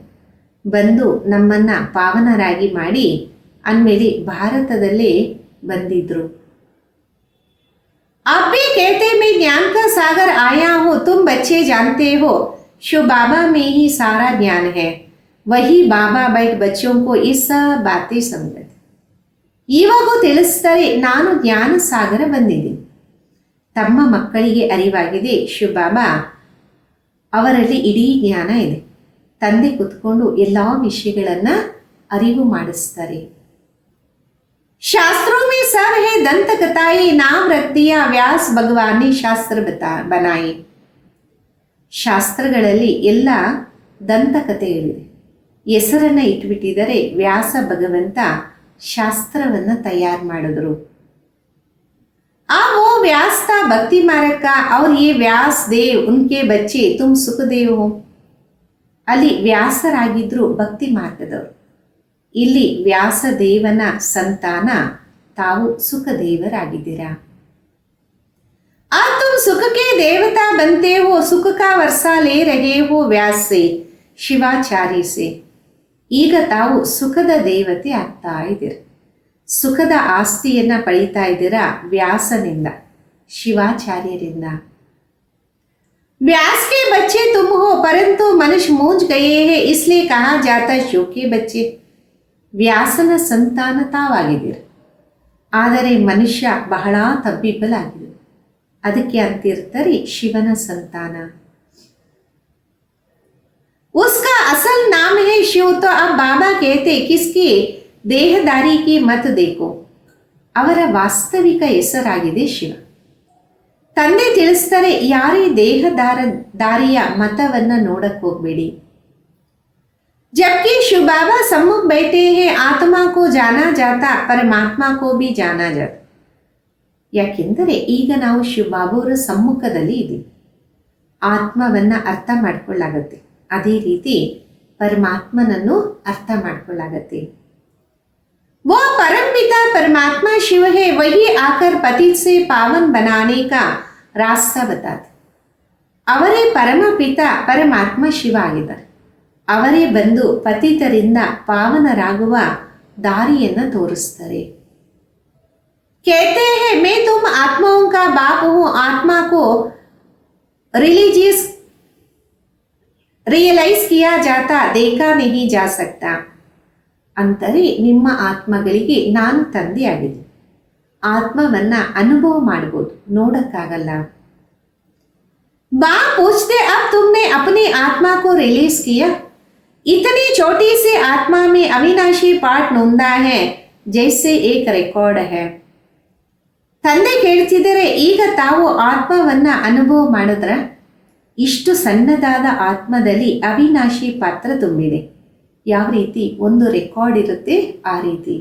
Speaker 1: ಬಂದು ನಮ್ಮನ್ನ ಪಾವನರಾಗಿ ಮಾಡಿ ಅಂದಮೇಲೆ ಭಾರತದಲ್ಲೇ ಬಂದಿದ್ರು. आप भी कहते मैं ज्ञान का सागर आया हूँ, तुम बच्चे जानते हो शिव बाबा में ही सारा ज्ञान है, वही बाबा बैठ बच्चों को ये सब बातें समझते. ಇವಾಗೂ ತಿಳಿಸ್ತಾರೆ ನಾನು ಜ್ಞಾನ ಸಾಗರ ಬಂದಿದ್ದೀನಿ, ತಮ್ಮ ಮಕ್ಕಳಿಗೆ ಅರಿವಾಗಿದೆ ಶಿವಬಾಬಾ ಅವರಲ್ಲಿ ಇಡೀ ಜ್ಞಾನ ಇದೆ. ತಂದೆ ಕುತ್ಕೊಂಡು ಎಲ್ಲ ವಿಷಯಗಳನ್ನು ಅರಿವು ಮಾಡಿಸ್ತಾರೆ. शास्त्रों में सब है दंत कथाई, नाम रख दिया व्यास भगवान ने शास्त्र बनाए. ಶಾಸ್ತ್ರಗಳಲ್ಲಿ ಎಲ್ಲ ದಂತಕಥೆಗಳಿದೆ, ಹೆಸರನ್ನು ಇಟ್ಬಿಟ್ಟಿದ್ದಾರೆ. ವ್ಯಾಸ ಭಗವಂತ ಶಾಸ್ತ್ರವನ್ನು ತಯಾರು ಮಾಡಿದ್ರು. आ वो व्यास था भक्ति मार्ग का, और ये व्यास देव उनके बच्चे तुम सुखदेव हो. ಅಲ್ಲಿ ವ್ಯಾಸರಾಗಿದ್ರು ಭಕ್ತಿ ಮಾರ್ಗದವರು, ಇಲ್ಲಿ ವ್ಯಾಸದೇವನ ಸಂತಾನ ತಾವು ಸುಖದೇವರಾಗಿದ್ದೀರಾ. ಆ तुम सुख के देवता बनते हो, सुख का वर्षा ले रहे हो व्यास से ಶಿವಾಚಾರ್ಯ से. ಈಗ ತಾವು ಸುಖದ ದೇವತೆ ಆಗ್ತಾ ಇದ್ದೀರ, ಸುಖದ ಆಸ್ತಿಯನ್ನು ಪಡೀತಾ ಇದ್ದೀರಾ ವ್ಯಾಸನಿಂದ, ಶಿವಾಚಾರ್ಯರಿಂದ. व्यास के बच्चे तुम हो, परंतु मनुष्य मूंझ गए हैं, इसलिए कहा जाता शिव के बच्चे. ವ್ಯಾಸನ ಸಂತಾನ ತಾವಾಗಿದ್ದೀರ, ಆದರೆ ಮನುಷ್ಯ ಬಹಳ ತಬ್ಬಿಬ್ಬಲಾಗಿದೆ, ಅದಕ್ಕೆ ಅಂತಿರ್ತಾರೆ ಶಿವನ ಸಂತಾನ. उसका असल नाम है शिव, तो अब बाबा कहते किसकी ದೇಹದಾರಿ ಕಿ ಮತ್ ದೇಕೋ. ಅವರ ವಾಸ್ತವಿಕ ಹೆಸರಾಗಿದೆ ಶಿವ. ತಂದೆ ತಿಳಿಸ್ತಾರೆ ಯಾರೇ ದೇಹದಾರಿಯ ಮತವನ್ನು ನೋಡಕ್ಕೆ ಹೋಗಬೇಡಿ. जबकि शिव बाबा सम्मुख बैठे हैं, आत्मा को जाना जाता परमात्मा को भी जाना जाता. ಯಾಕೆಂದರೆ ಈಗ ನಾವು ಶಿವಬಾಬಾವರ ಸಮ್ಮುಖದಲ್ಲಿ ಇದ್ದೀವಿ, ಆತ್ಮವನ್ನು ಅರ್ಥ ಮಾಡ್ಕೊಳ್ಳಾಗತ್ತೆ, ಅದೇ ರೀತಿ ಪರಮಾತ್ಮನನ್ನು ಅರ್ಥ ಮಾಡ್ಕೊಳ್ಳಾಗತ್ತೆ. वो परमपिता परमात्मा शिव है, वही आकर पतित से पावन बनाने का रास्ता बताते. ಅವರೇ ಪರಮಪಿತ ಪರಮಾತ್ಮ ಶಿವ ಆಗಿದ್ದಾರೆ, ಅವರೇ ಬಂದು ಪತಿತರಿಂದ ಪಾವನರಾಗುವ ದಾರಿಯನ್ನು ತೋರಿಸ್ತಾರೆ. कहते हैं मैं तुम आत्माओं का बाप हूँ, आत्मा को रियलाइज किया जाता देखा नहीं जा सकता. ಅಂದರೆ ನಿಮ್ಮ ಆತ್ಮಗಳಿಗೆ ನಾನು ತಂದೆಯಾಗಿದೆ, ಆತ್ಮವನ್ನು ಅನುಭವ ಮಾಡ್ಬೋದು, ನೋಡಕ್ಕಾಗಲ್ಲ. बा पूछते अब तुमने अपनी आत्मा को रिलीज किया, इतनी छोटी सी आत्मा में अविनाशी पाठ नोंदा है जैसे एक ರೆಕಾರ್ಡ್ है. ತಂದೆ ಕೇಳ್ತಿದ್ದಾರೆ, ಈಗ ತಾವು ಆತ್ಮವನ್ನ ಅನುಭವ ಮಾಡಿದ್ರ? ಇಷ್ಟು ಸಣ್ಣದಾದ ಆತ್ಮದಲ್ಲಿ ಅವಿನಾಶಿ ಪಾತ್ರ ತುಂಬಿದೆ. ಯಾವ ರೀತಿ ಒಂದು ರೆಕಾರ್ಡ್ ಇರುತ್ತೆ ಆ ರೀತಿ.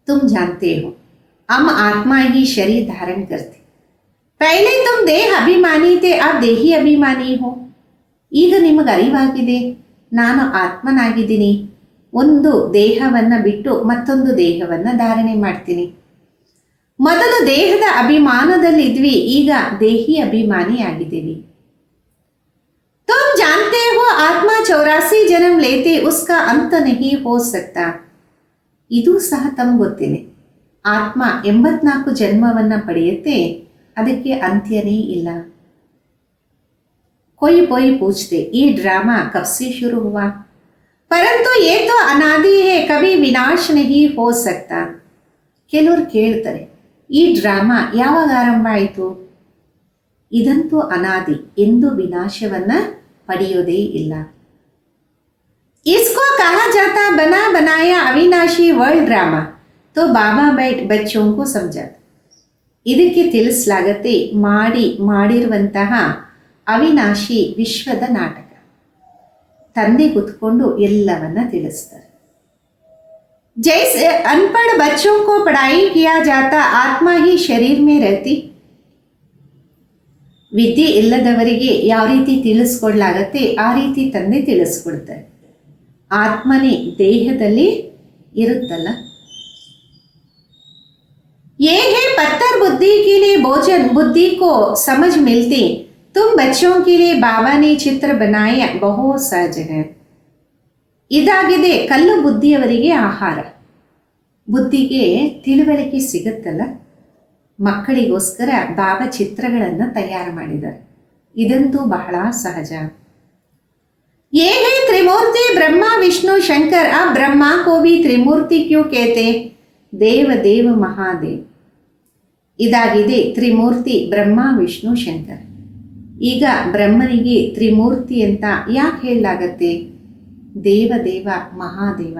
Speaker 1: तुम जानते हो हम आत्मा ही शरीर धारण करते. पहले तुम देह अभिमानी थे, अब देही अभिमानी हो. ಈಗ ನಿಮಗೆ ಅರಿವಾಗಿದೆ, ನಾನು ಆತ್ಮನಾಗಿದ್ದೀನಿ, ಒಂದು ದೇಹವನ್ನು ಬಿಟ್ಟು ಮತ್ತೊಂದು ದೇಹವನ್ನು ಧಾರಣೆ ಮಾಡ್ತೀನಿ. ಮೊದಲು ದೇಹದ ಅಭಿಮಾನದಲ್ಲಿದ್ವಿ, ಈಗ ದೇಹಿ ಅಭಿಮಾನಿ ಆಗಿದ್ದೀವಿ. तुम जानते हो आत्मा 84 जन्म लेते, उसका अंत नहीं हो सकता. ಇದು ಸಹ ತಮಗೆ ಗೊತ್ತಿದೆ, ಆತ್ಮ 84 ಜನ್ಮವನ್ನು ಪಡೆಯುತ್ತೆ, ಅದಕ್ಕೆ ಅಂತ್ಯನೇ ಇಲ್ಲ. कोई पूछते ये ड्रामा कब से शुरू हुआ, परंतु ये तो अनादि है, कभी विनाश नहीं हो सकता. ಕೆಲವರು ಕೇಳ್ತಾರೆ, ಈ ಡ್ರಾಮಾ ಯಾವಾಗ ಆರಂಭ ಆಯಿತು? ಇದಂತೂ ಅನಾದಿ, ಎಂದು ವಿನಾಶವನ್ನ ಪಡೆಯೋದೇ ಇಲ್ಲ. इसको कहा जाता बना बनाया अविनाशी वर्ल्ड ड्रामा. तो बाबा बैठ बच्चों को समझाते. ಇದಕ್ಕೆ ತಿಳಿಸಲಾಗತ್ತೆ, ಮಾಡಿರುವಂತಹ ಅವಿನಾಶಿ ವಿಶ್ವದ ನಾಟಕ. ತಂದೆ ಕೂತ್ಕೊಂಡು ಎಲ್ಲವನ್ನ ತಿಳಿಸ್ತಾರೆ. जैसे अनपढ़ बच्चों को पढ़ाई किया जाता, आत्मा ही शरीर में रहती. ವಿದ್ಯೆ ಇಲ್ಲದವರಿಗೆ ಯಾವ ರೀತಿ ತಿಳಿಸ್ಕೊಡ್ಲಾಗತ್ತೆ ಆ ರೀತಿ ತಂದೆ ತಿಳಿಸ್ಕೊಡ್ತಾರೆ. ಆತ್ಮನೇ ದೇಹದಲ್ಲಿ ಇರುತ್ತಲ್ಲ. ये है पत्थर बुद्धि के लिए भोजन, बुद्धि को समझ मिलती. तुम बच्चों के लिए बाबा ने चित्र बनाया, बहुत सहज है. ಇದಾಗಿದೆ ಕಲ್ಲು ಬುದ್ಧಿಯವರಿಗೆ ಆಹಾರ. ಬುದ್ಧಿಗೆ ತಿಳುವಳಿಕೆ ಸಿಗುತ್ತಲ್ಲ, ಮಕ್ಕಳಿಗೋಸ್ಕರ ಬಾಬಾ ಚಿತ್ರಗಳನ್ನು ತಯಾರು ಮಾಡಿದ್ದಾರೆ. ಇದಂತೂ ಬಹಳ ಸಹಜ. ये है त्रिमूर्ति ब्रह्मा विष्णु शंकर. अब ब्रह्मा को भी त्रिमूर्ति क्यों कहते? देव देव महादेव. ಇದಾಗಿದೆ ತ್ರಿಮೂರ್ತಿ ಬ್ರಹ್ಮ ವಿಷ್ಣು ಶಂಕರ. ಈಗ ಬ್ರಹ್ಮನಿಗೆ ತ್ರಿಮೂರ್ತಿ ಅಂತ ಯಾಕೆ ಹೇಳಲಾಗತ್ತೆ? ದೇವದೇವ ಮಹಾದೇವ.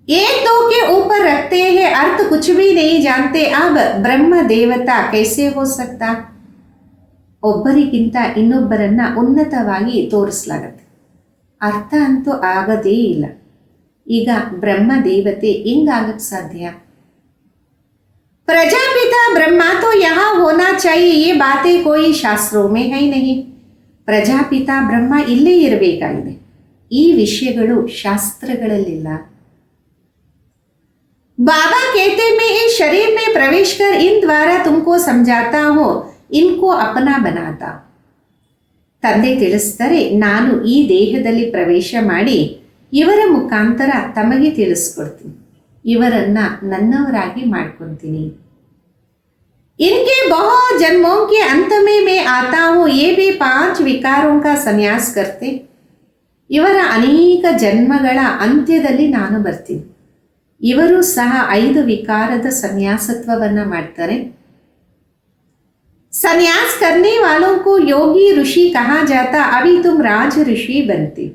Speaker 1: एक दो के ऊपर रखते हैं, अर्थ कुछ भी नहीं जानते. अब ब्रह्म देवता कैसे हो सकता? ಒಬ್ಬರಿಗಿಂತ ಇನ್ನೊಬ್ಬರನ್ನ ಉನ್ನತವಾಗಿ ತೋರಿಸಲಾಗತ್ತೆ, ಅರ್ಥ ಅಂತೂ ಆಗದೇ ಇಲ್ಲ. ಈಗ ಬ್ರಹ್ಮ ದೇವತೆ ಹೆಂಗಾಗಕ್ಕೆ ಸಾಧ್ಯ? प्रजापिता ब्रह्मा तो यहाँ होना चाहिए, ये बातें कोई शास्त्रों में है नहीं. ಪ್ರಜಾಪಿತ ಬ್ರಹ್ಮ ಇಲ್ಲೇ ಇರಬೇಕಾಗಿದೆ, ಈ ವಿಷಯಗಳು ಶಾಸ್ತ್ರಗಳಲ್ಲಿಲ್ಲ. बाबा कहते मैं इस शरीर में प्रवेश कर इन द्वारा तुमको समझाता हूँ, इनको अपना बनाता. ತಂದೆ ತಿಳಿಸ್ತಾರೆ, ನಾನು ಈ ದೇಹದಲ್ಲಿ ಪ್ರವೇಶ ಮಾಡಿ ಇವರ ಮುಖಾಂತರ ತಮಗೆ ತಿಳಿಸ್ಕೊಡ್ತೀನಿ, ಇವರನ್ನ ನನ್ನವರಾಗಿ ಮಾಡ್ಕೊತೀನಿ. इनके बहुत जन्मों के अंत में मैं आता हूँ, ये भी 5 विकारों का संन्यास करते. ಇವರ ಅನೇಕ ಜನ್ಮಗಳ ಅಂತ್ಯದಲ್ಲಿ ನಾನು ಬರ್ತೀನಿ, ಇವರು ಸಹ 5 ವಿಕಾರದ ಸನ್ಯಾಸತ್ವವನ್ನು ಮಾಡ್ತಾರೆ. संन्यास करने वालों को योगी ऋषि कहा जाता. अभी तुम राज ಋಷಿ बनते.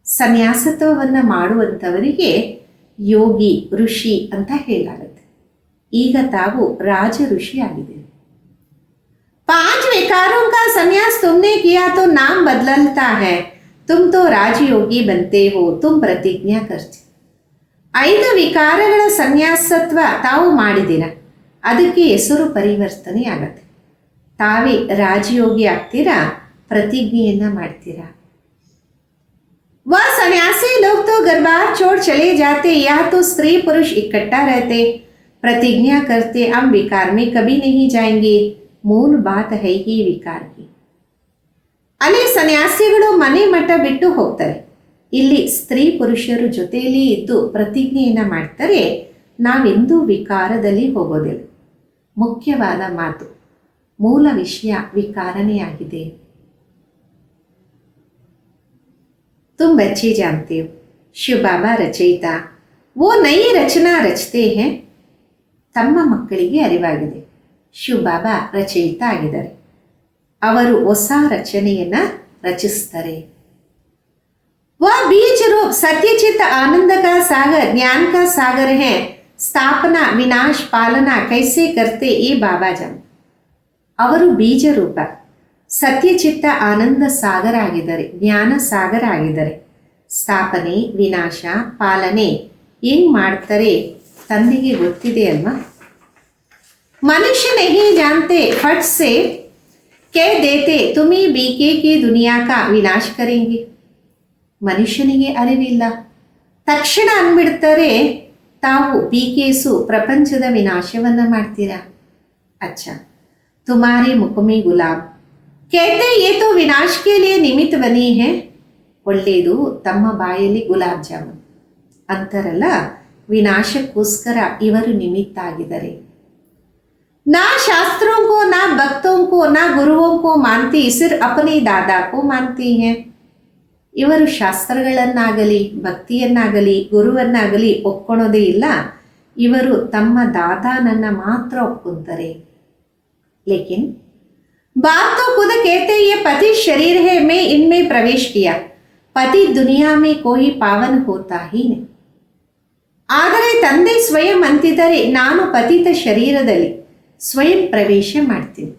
Speaker 1: ಸನ್ಯಾಸತ್ವವನ್ನು ಮಾಡುವಂಥವರಿಗೆ ಯೋಗಿ ಋಷಿ ಅಂತ ಹೇಳಲಾಗುತ್ತೆ. ಈಗ ತಾವು ರಾಜ ಋಷಿ ಆಗಿದೆ. 5 विकारों का संन्यास तुमने किया तो नाम बदलता है, तुम तो राजयोगी बनते हो, तुम प्रतिज्ञा करते. 5 ವಿಕಾರಗಳ ಸನ್ಯಾಸತ್ವ ತಾವು ಮಾಡಿದಿರ, ಅದಕ್ಕೆ ಹೆಸರು ಪರಿವರ್ತನೆ ಆಗತ್ತೆ. ತಾವೇ ರಾಜಯೋಗಿ ಆಗ್ತೀರಾ, ಪ್ರತಿಜ್ಞೆಯನ್ನ ಮಾಡ್ತೀರಾ. वह सन्यासी लोग तो घर बार छोड़ चले जाते, या तो स्त्री पुरुष इकट्ठा रहते, प्रतिज्ञा करते हम विकार में कभी नहीं जाएंगे. मूल बात है ही विकार की. ಅಲ್ಲಿ ಸನ್ಯಾಸಿಗಳು ಮನೆ ಮಠ ಬಿಟ್ಟು ಹೋಗ್ತಾರೆ, ಇಲ್ಲಿ ಸ್ತ್ರೀ ಪುರುಷರು ಜೊತೆಯಲ್ಲಿ ಇದ್ದು ಪ್ರತಿಜ್ಞೆಯನ್ನ ಮಾಡ್ತಾರೆ, ನಾವೆಂದೂ ವಿಕಾರದಲ್ಲಿ ಹೋಗೋದಿಲ್ಲ. ಮುಖ್ಯವಾದ ಮಾತು, ಮೂಲ ವಿಷಯ ವಿಕಾರನೇ ಆಗಿದೆ. तुम बच्चे जानते हो शिव बाबा रचयिता, वो नई रचना रचते हैं. ತಮ್ಮ ಮಕ್ಕಳಿಗೆ ಅರಿವಾಗಿದೆ, ಶಿವ ಬಾಬಾ ರಚಯಿತ ಆಗಿದ್ದಾರೆ, ಅವರು ಹೊಸ ರಚನೆಯನ್ನ ರಚಿಸ್ತಾರೆ. वह बीज रूप सत्यचित आनंद का सागर ज्ञान का सागर है. ಸ್ಥಾಪನಾ ವಿನಾಶ ಪಾಲನಾ ಕೈಸೆ ಕರ್ತೆ ಈ ಬಾಬಾ ಜಾನ್. ಅವರು ಬೀಜ ರೂಪ ಸತ್ಯಚಿತ್ತ ಆನಂದ ಸಾಗರ ಆಗಿದ್ದಾರೆ, ಜ್ಞಾನ ಸಾಗರ ಆಗಿದ್ದಾರೆ. ಸ್ಥಾಪನೆ ವಿನಾಶ ಪಾಲನೆ ಹೆಂಗ್ ಮಾಡ್ತಾರೆ ತಂದೆಗೆ ಗೊತ್ತಿದೆ ಅಲ್ವಾ. ಮನುಷ್ಯ ನಹಿ ಜಾನ್ತೆ ಫಟ್ ಸೆ ಕೇ ದೇತೆ ತುಮಿ ಬೀಕೆ ಕಿ ದುನಿಯಾ ಕಾ ವಿನಾಶ ಕರೆಂಗೆ. ಮನುಷ್ಯನಿಗೆ ಅರಿವಿಲ್ಲ, ತಕ್ಷಣ ಅಂದ್ಬಿಡ್ತಾರೆ ತಾವು ಬೀಕೇಸು ಪ್ರಪಂಚದ ವಿನಾಶವನ್ನು ಮಾಡ್ತೀರಾ. ಅಚ್ಚ ತುಮಾರಿ ಮುಖಮಿ ಗುಲಾಬ್ ಕೇತೆ ಯೇ ತೋ ವಿನಾಶ ಕೆ ಲಿಯೆ ನಿಮಿತ್ ಬನಿ ಹೇ. ಒಳ್ಳೆಯದು, ತಮ್ಮ ಬಾಯಲ್ಲಿ ಗುಲಾಬ್ ಜಾಮೂನ್ ಅಂತಾರಲ್ಲ, ವಿನಾಶಕ್ಕೋಸ್ಕರ ಇವರು ನಿಮಿತ್ತ ಆಗಿದ್ದಾರೆ. ನಾ ಶಾಸ್ತ್ರೋं को ना भक्तों को ना गुरुओं को मानती सिर्फ अपने दादा को मानती है. ಇವರು ಶಾಸ್ತ್ರಗಳನ್ನಾಗಲಿ ಭಕ್ತಿಯನ್ನಾಗಲಿ ಗುರುವನ್ನಾಗಲಿ ಒಪ್ಕೊಳ್ಳೋದೇ ಇಲ್ಲ. ಇವರು ತಮ್ಮ ದಾದಾನನ್ನ ಮಾತ್ರ ಒಪ್ಕೊಂತಾರೆ. ಲೇಕಿನ್ बात तो खुद कहते ये पति शरीर है, मैं इनमें प्रवेश किया. पति दुनिया में कोई पावन होता ही नहीं. ಆದರೆ ತಂದೆ ಸ್ವಯಂ ಅಂತಿದ್ದಾರೆ, ನಾನು ಪತಿತ ಶರೀರದಲ್ಲಿ ಸ್ವಯಂ ಪ್ರವೇಶ ಮಾಡ್ತೀನಿ.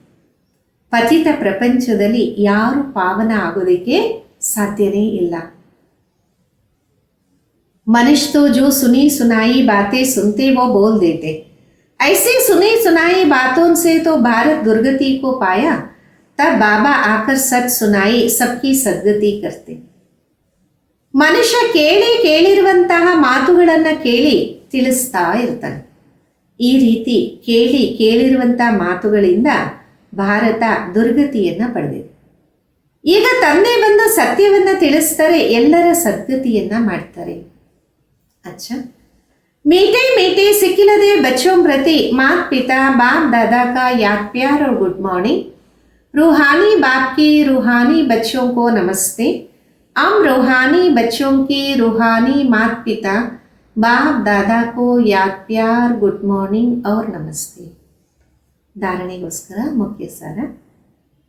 Speaker 1: ಪತಿತ ಪ್ರಪಂಚದಲ್ಲಿ ಯಾರು ಪಾವನ ಆಗೋದಕ್ಕೆ ಸಾಧ್ಯನೇ ಇಲ್ಲ. मनुष्य तो जो सुनी सुनाई बातें सुनते वो बोल देते. ऐसी सुनी सुनाई बातों से तो भारत दुर्गति को पाया. तब बाबा आकर सच सुनाई सबकी सद्गति करते. ಮನುಷ್ಯ ಕೇಳಿರುವಂತಹ ಮಾತುಗಳನ್ನು ಕೇಳಿ ತಿಳಿಸ್ತಾ ಇರ್ತಾನೆ. ಈ ರೀತಿ ಕೇಳಿರುವಂತಹ ಮಾತುಗಳಿಂದ ಭಾರತ ದುರ್ಗತಿಯನ್ನ ಪಡೆದಿದೆ. ಈಗ ತಂದೆ ಬಂದು ಸತ್ಯವನ್ನ ತಿಳಿಸ್ತಾರೆ, ಎಲ್ಲರ ಸದ್ಗತಿಯನ್ನ ಮಾಡ್ತಾರೆ. ಅಚ್ಚ मीठे मीठे सिक्किलदे बच्चों प्रति माता पिता बाप दादा का याद प्यार और गुड मॉर्निंग. रूहानी बाप की रूहानी बच्चों को नमस्ते. हम रूहानी बच्चों की रूहानी माता पिता बाप दादा को याद प्यार गुड मॉर्निंग और नमस्ते. धारणೆಗೋಸ್ಕರ ಮುಖ್ಯ ಸಾರ.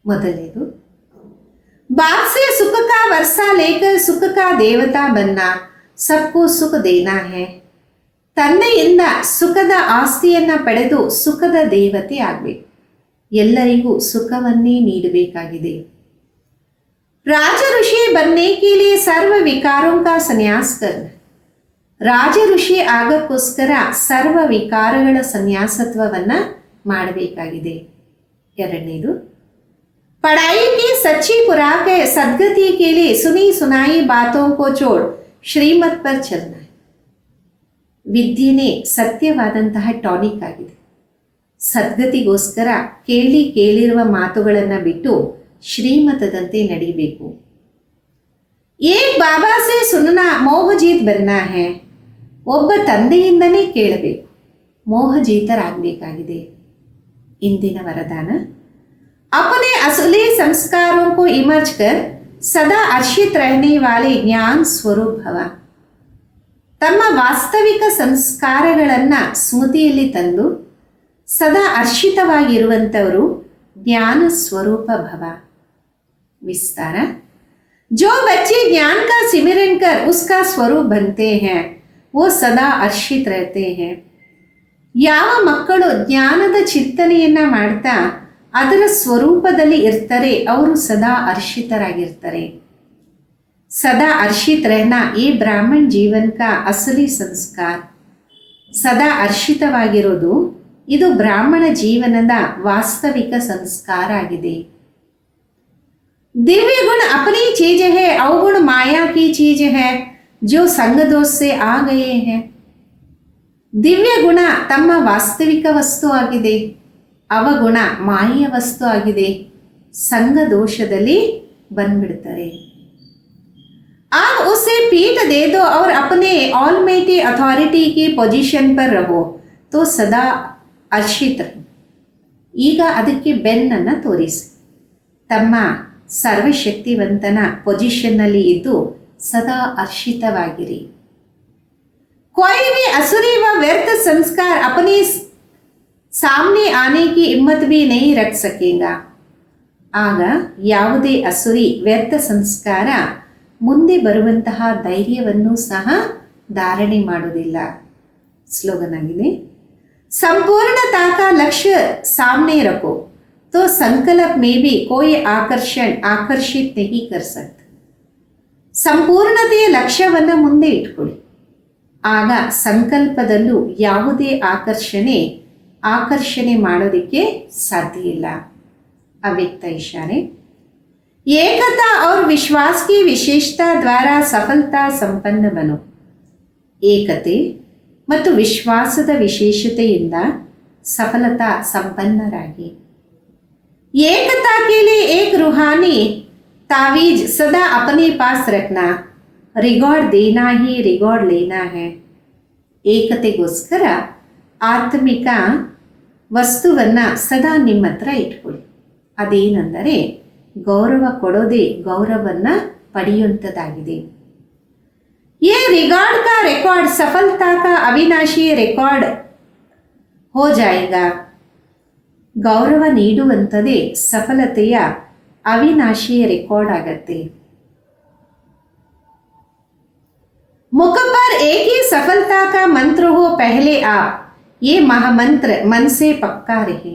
Speaker 1: ಮೊದಲನೇದು, बाप से सुख का वर्षा लेकर सुख का देवता बनना, सबको सुख देना है. ತಂದೆಯಿಂದ ಸುಖದ ಆಸ್ತಿಯನ್ನ ಪಡೆದು ಸುಖದ ದೇವತೆ ಆಗಬೇಕು, ಎಲ್ಲರಿಗೂ ಸುಖವನ್ನೇ ನೀಡಬೇಕಾಗಿದೆ. ರಾಜ ಋಷಿ बनने के लिए सर्व विकारों का संन्यास करना. ರಾಜ ಋಷಿ ಆಗಕ್ಕೋಸ್ಕರ ಸರ್ವ ವಿಕಾರಗಳ ಸನ್ಯಾಸತ್ವವನ್ನ ಮಾಡಬೇಕಾಗಿದೆ. ಎರಡನೇದು, पढ़ाई की सच्ची खुराक है, सदगति के लिए सुनी सुनाई बातों को छोड़ श्रीमत पर चलना है. ವಿದ್ಯೆನೇ ಸತ್ಯವಾದಂತಹ ಟಾನಿಕ್ ಆಗಿದೆ. ಸದ್ಗತಿಗೋಸ್ಕರ ಕೇಳಿರುವ ಮಾತುಗಳನ್ನು ಬಿಟ್ಟು ಶ್ರೀಮತದಂತೆ ನಡಿಬೇಕು. ಏಕ್ ಬಾಬಾ ಸೇ ಸುನನಾ ಮೋಹಜೀತ್ ಬನ್ನ ಹೇ. ಒಬ್ಬ ತಂದೆಯಿಂದನೇ ಕೇಳಬೇಕು, ಮೋಹಜೀತರಾಗಬೇಕಾಗಿದೆ. ಇಂದಿನ ವರದಾನ, अपने असली संस्कारों को इमर्ज कर सदा हर्षित रहने वाले ज्ञान स्वरूप भव. ತಮ್ಮ ವಾಸ್ತವಿಕ ಸಂಸ್ಕಾರಗಳನ್ನು ಸ್ಮೃತಿಯಲ್ಲಿ ತಂದು ಸದಾ ಹರ್ಷಿತವಾಗಿರುವಂಥವರು ಜ್ಞಾನ ಸ್ವರೂಪ ಭವ. ವಿಸ್ತಾರ, जो बच्चे ज्ञान का सिमरन कर उसका स्वरूप बनते हैं वो सदा हर्षित रहते हैं. ಯಾವ ಮಕ್ಕಳು ಜ್ಞಾನದ ಚಿಂತನೆಯನ್ನ ಮಾಡ್ತಾ ಅದರ ಸ್ವರೂಪದಲ್ಲಿ ಇರ್ತಾರೆ ಅವರು ಸದಾ ಹರ್ಷಿತರಾಗಿರ್ತಾರೆ. सदा हर्षित रहना ये ब्राह्मण जीवन का असली संस्कार. ಸದಾ ಹರ್ಷಿತವಾಗಿರೋದು ಇದು ಬ್ರಾಹ್ಮಣ ಜೀವನದ ವಾಸ್ತವಿಕ ಸಂಸ್ಕಾರ ಆಗಿದೆ. दिव्य गुण अपनी चीज है, अवगुण माया की चीज है जो संग दोष से आ गए हैं. ದಿವ್ಯ ಗುಣ ತಮ್ಮ ವಾಸ್ತವಿಕ ವಸ್ತು ಆಗಿದೆ, ಅವಗುಣ ಮಾಯೆಯ ವಸ್ತು ಆಗಿದೆ. ಸಂಗ ದೋಷದಲ್ಲಿ ಬಂದ್ಬಿಡ್ತಾರೆ. आप उसे पीठ दे दो और अपने ऑलमाइटी अथॉरिटी की पोजीशन पर रहो तो सदा हर्षित. ಈಗ ಅದಕ್ಕೆ ಬೆನ್ನನ್ನು ತೋರಿಸಿ ತಮ್ಮ ಸರ್ವಶಕ್ತಿವಂತನ ಪೊಸಿಷನ್ನಲ್ಲಿ ಇದ್ದು ಸದಾ ಹರ್ಷಿತವಾಗಿರಿ. कोई भी असुरी व व्यर्थ संस्कार अपने सामने आने की हिम्मत भी नहीं रख सकेगा. ಆಗ ಯಾವುದೇ ಅಸುರಿ ವ್ಯರ್ಥ ಸಂಸ್ಕಾರ ಮುಂದೆ ಬರುವಂತಹ ಧೈರ್ಯವನ್ನು ಸಹ ಧಾರಣೆ ಮಾಡುವುದಿಲ್ಲ. ಸ್ಲೋಗನ್ ಆಗಿದೆ, संपूर्णता का लक्ष्य सामने रखो तो संकल्प में भी कोई आकर्षित नहीं कर सकता. ಸಂಪೂರ್ಣತೆಯ ಲಕ್ಷ್ಯವನ್ನು ಮುಂದೆ ಇಟ್ಕೊಳ್ಳಿ, ಆಗ ಸಂಕಲ್ಪದಲ್ಲೂ ಯಾವುದೇ ಆಕರ್ಷಣೆ ಮಾಡೋದಕ್ಕೆ ಸಾಧ್ಯ ಇಲ್ಲ. ಅವ್ಯಕ್ತ ಇಶಾರೆ, ಏಕತಾ और विश्वास की विशेषता द्वारा सफलता संपन्न बनो. ಏಕತೆ ಮತ್ತು ವಿಶ್ವಾಸದ ವಿಶೇಷತೆಯಿಂದ ಸಫಲತಾ ಸಂಪನ್ನರಾಗಿ. ಏಕತಾ के लिए एक रूहानी तावीज सदा अपने पास रखना, रिकॉर्ड देना ही रिकॉर्ड लेना है. ಏಕತೆಗೋಸ್ಕರ ಆತ್ಮಿಕ ವಸ್ತುವನ್ನು ಸದಾ ನಿಮ್ಮ ಹತ್ರ ಇಟ್ಕೊಳ್ಳಿ. ಅದೇನೆಂದರೆ ಗೌರವ ಕೊಡೋದೇ ಗೌರವವನ್ನು ಪಡೆಯುವಂಥದ್ದಾಗಿದೆ. ये रिकॉर्ड का रिकॉर्ड सफलता का अविनाशी रिकॉर्ड हो जाएगा. ಗೌರವ ನೀಡುವಂಥದ್ದೇ ಸಫಲತೆಯ ಅವಿನಾಶಿ ರೆಕಾರ್ಡ್ ಆಗತ್ತೆ. मुख पर एक ही सफलता का मंत्र हो, पहले आप ये महामंत्र मन से पक्का रहे.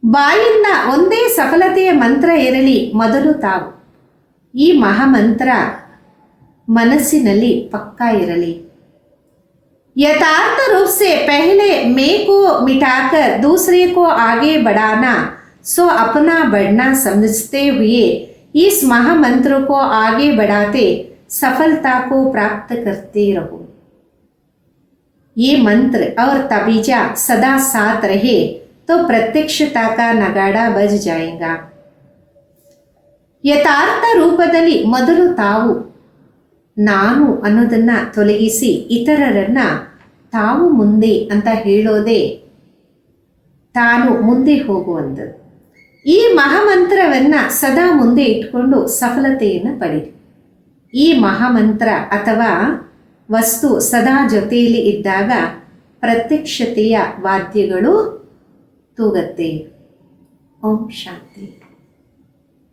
Speaker 1: ಬಾಯಿಂದ ಒಂದೇ ಸಫಲತೆಯ ಮಂತ್ರ ಇರಲಿ, ಮೊದಲು ತಾವು ಈ ಮಹಾಮಂತ್ರ ಮನಸ್ಸಿನಲ್ಲಿ ಪಕ್ಕಾ ಇರಲಿ. यथार्थ रूप से पहले मैं को मिटाकर दूसरे को आगे बढ़ाना, सो अपना बढ़ना समझते हुए इस महामंत्र को आगे बढ़ाते सफलता को प्राप्त करते रहो. ये मंत्र और तबीजा सदा साथ रहे तो प्रत्यक्षता का नगाड़ा बज जाएगा. ಯಥಾರ್ಥ ರೂಪದಲ್ಲಿ ಮೊದಲು ತಾವು ನಾನು ಅನ್ನೋದನ್ನು ತೊಲಗಿಸಿ ಇತರರನ್ನ ತಾವು ಮುಂದೆ ಅಂತ ಹೇಳೋದೇ ತಾನು ಮುಂದೆ ಹೋಗುವಂಥದ್ದು. ಈ ಮಹಾಮಂತ್ರವನ್ನು ಸದಾ ಮುಂದೆ ಇಟ್ಕೊಂಡು ಸಫಲತೆಯನ್ನು ಪಡೆಯಿರಿ. ಈ ಮಹಾಮಂತ್ರ ಅಥವಾ ವಸ್ತು ಸದಾ ಜೊತೆಯಲ್ಲಿ ಇದ್ದಾಗ ಪ್ರತ್ಯಕ್ಷತೆಯ ವಾದ್ಯಗಳು ತೂಗತ್ತೆ. ಓಂ ಶಾಂತಿ.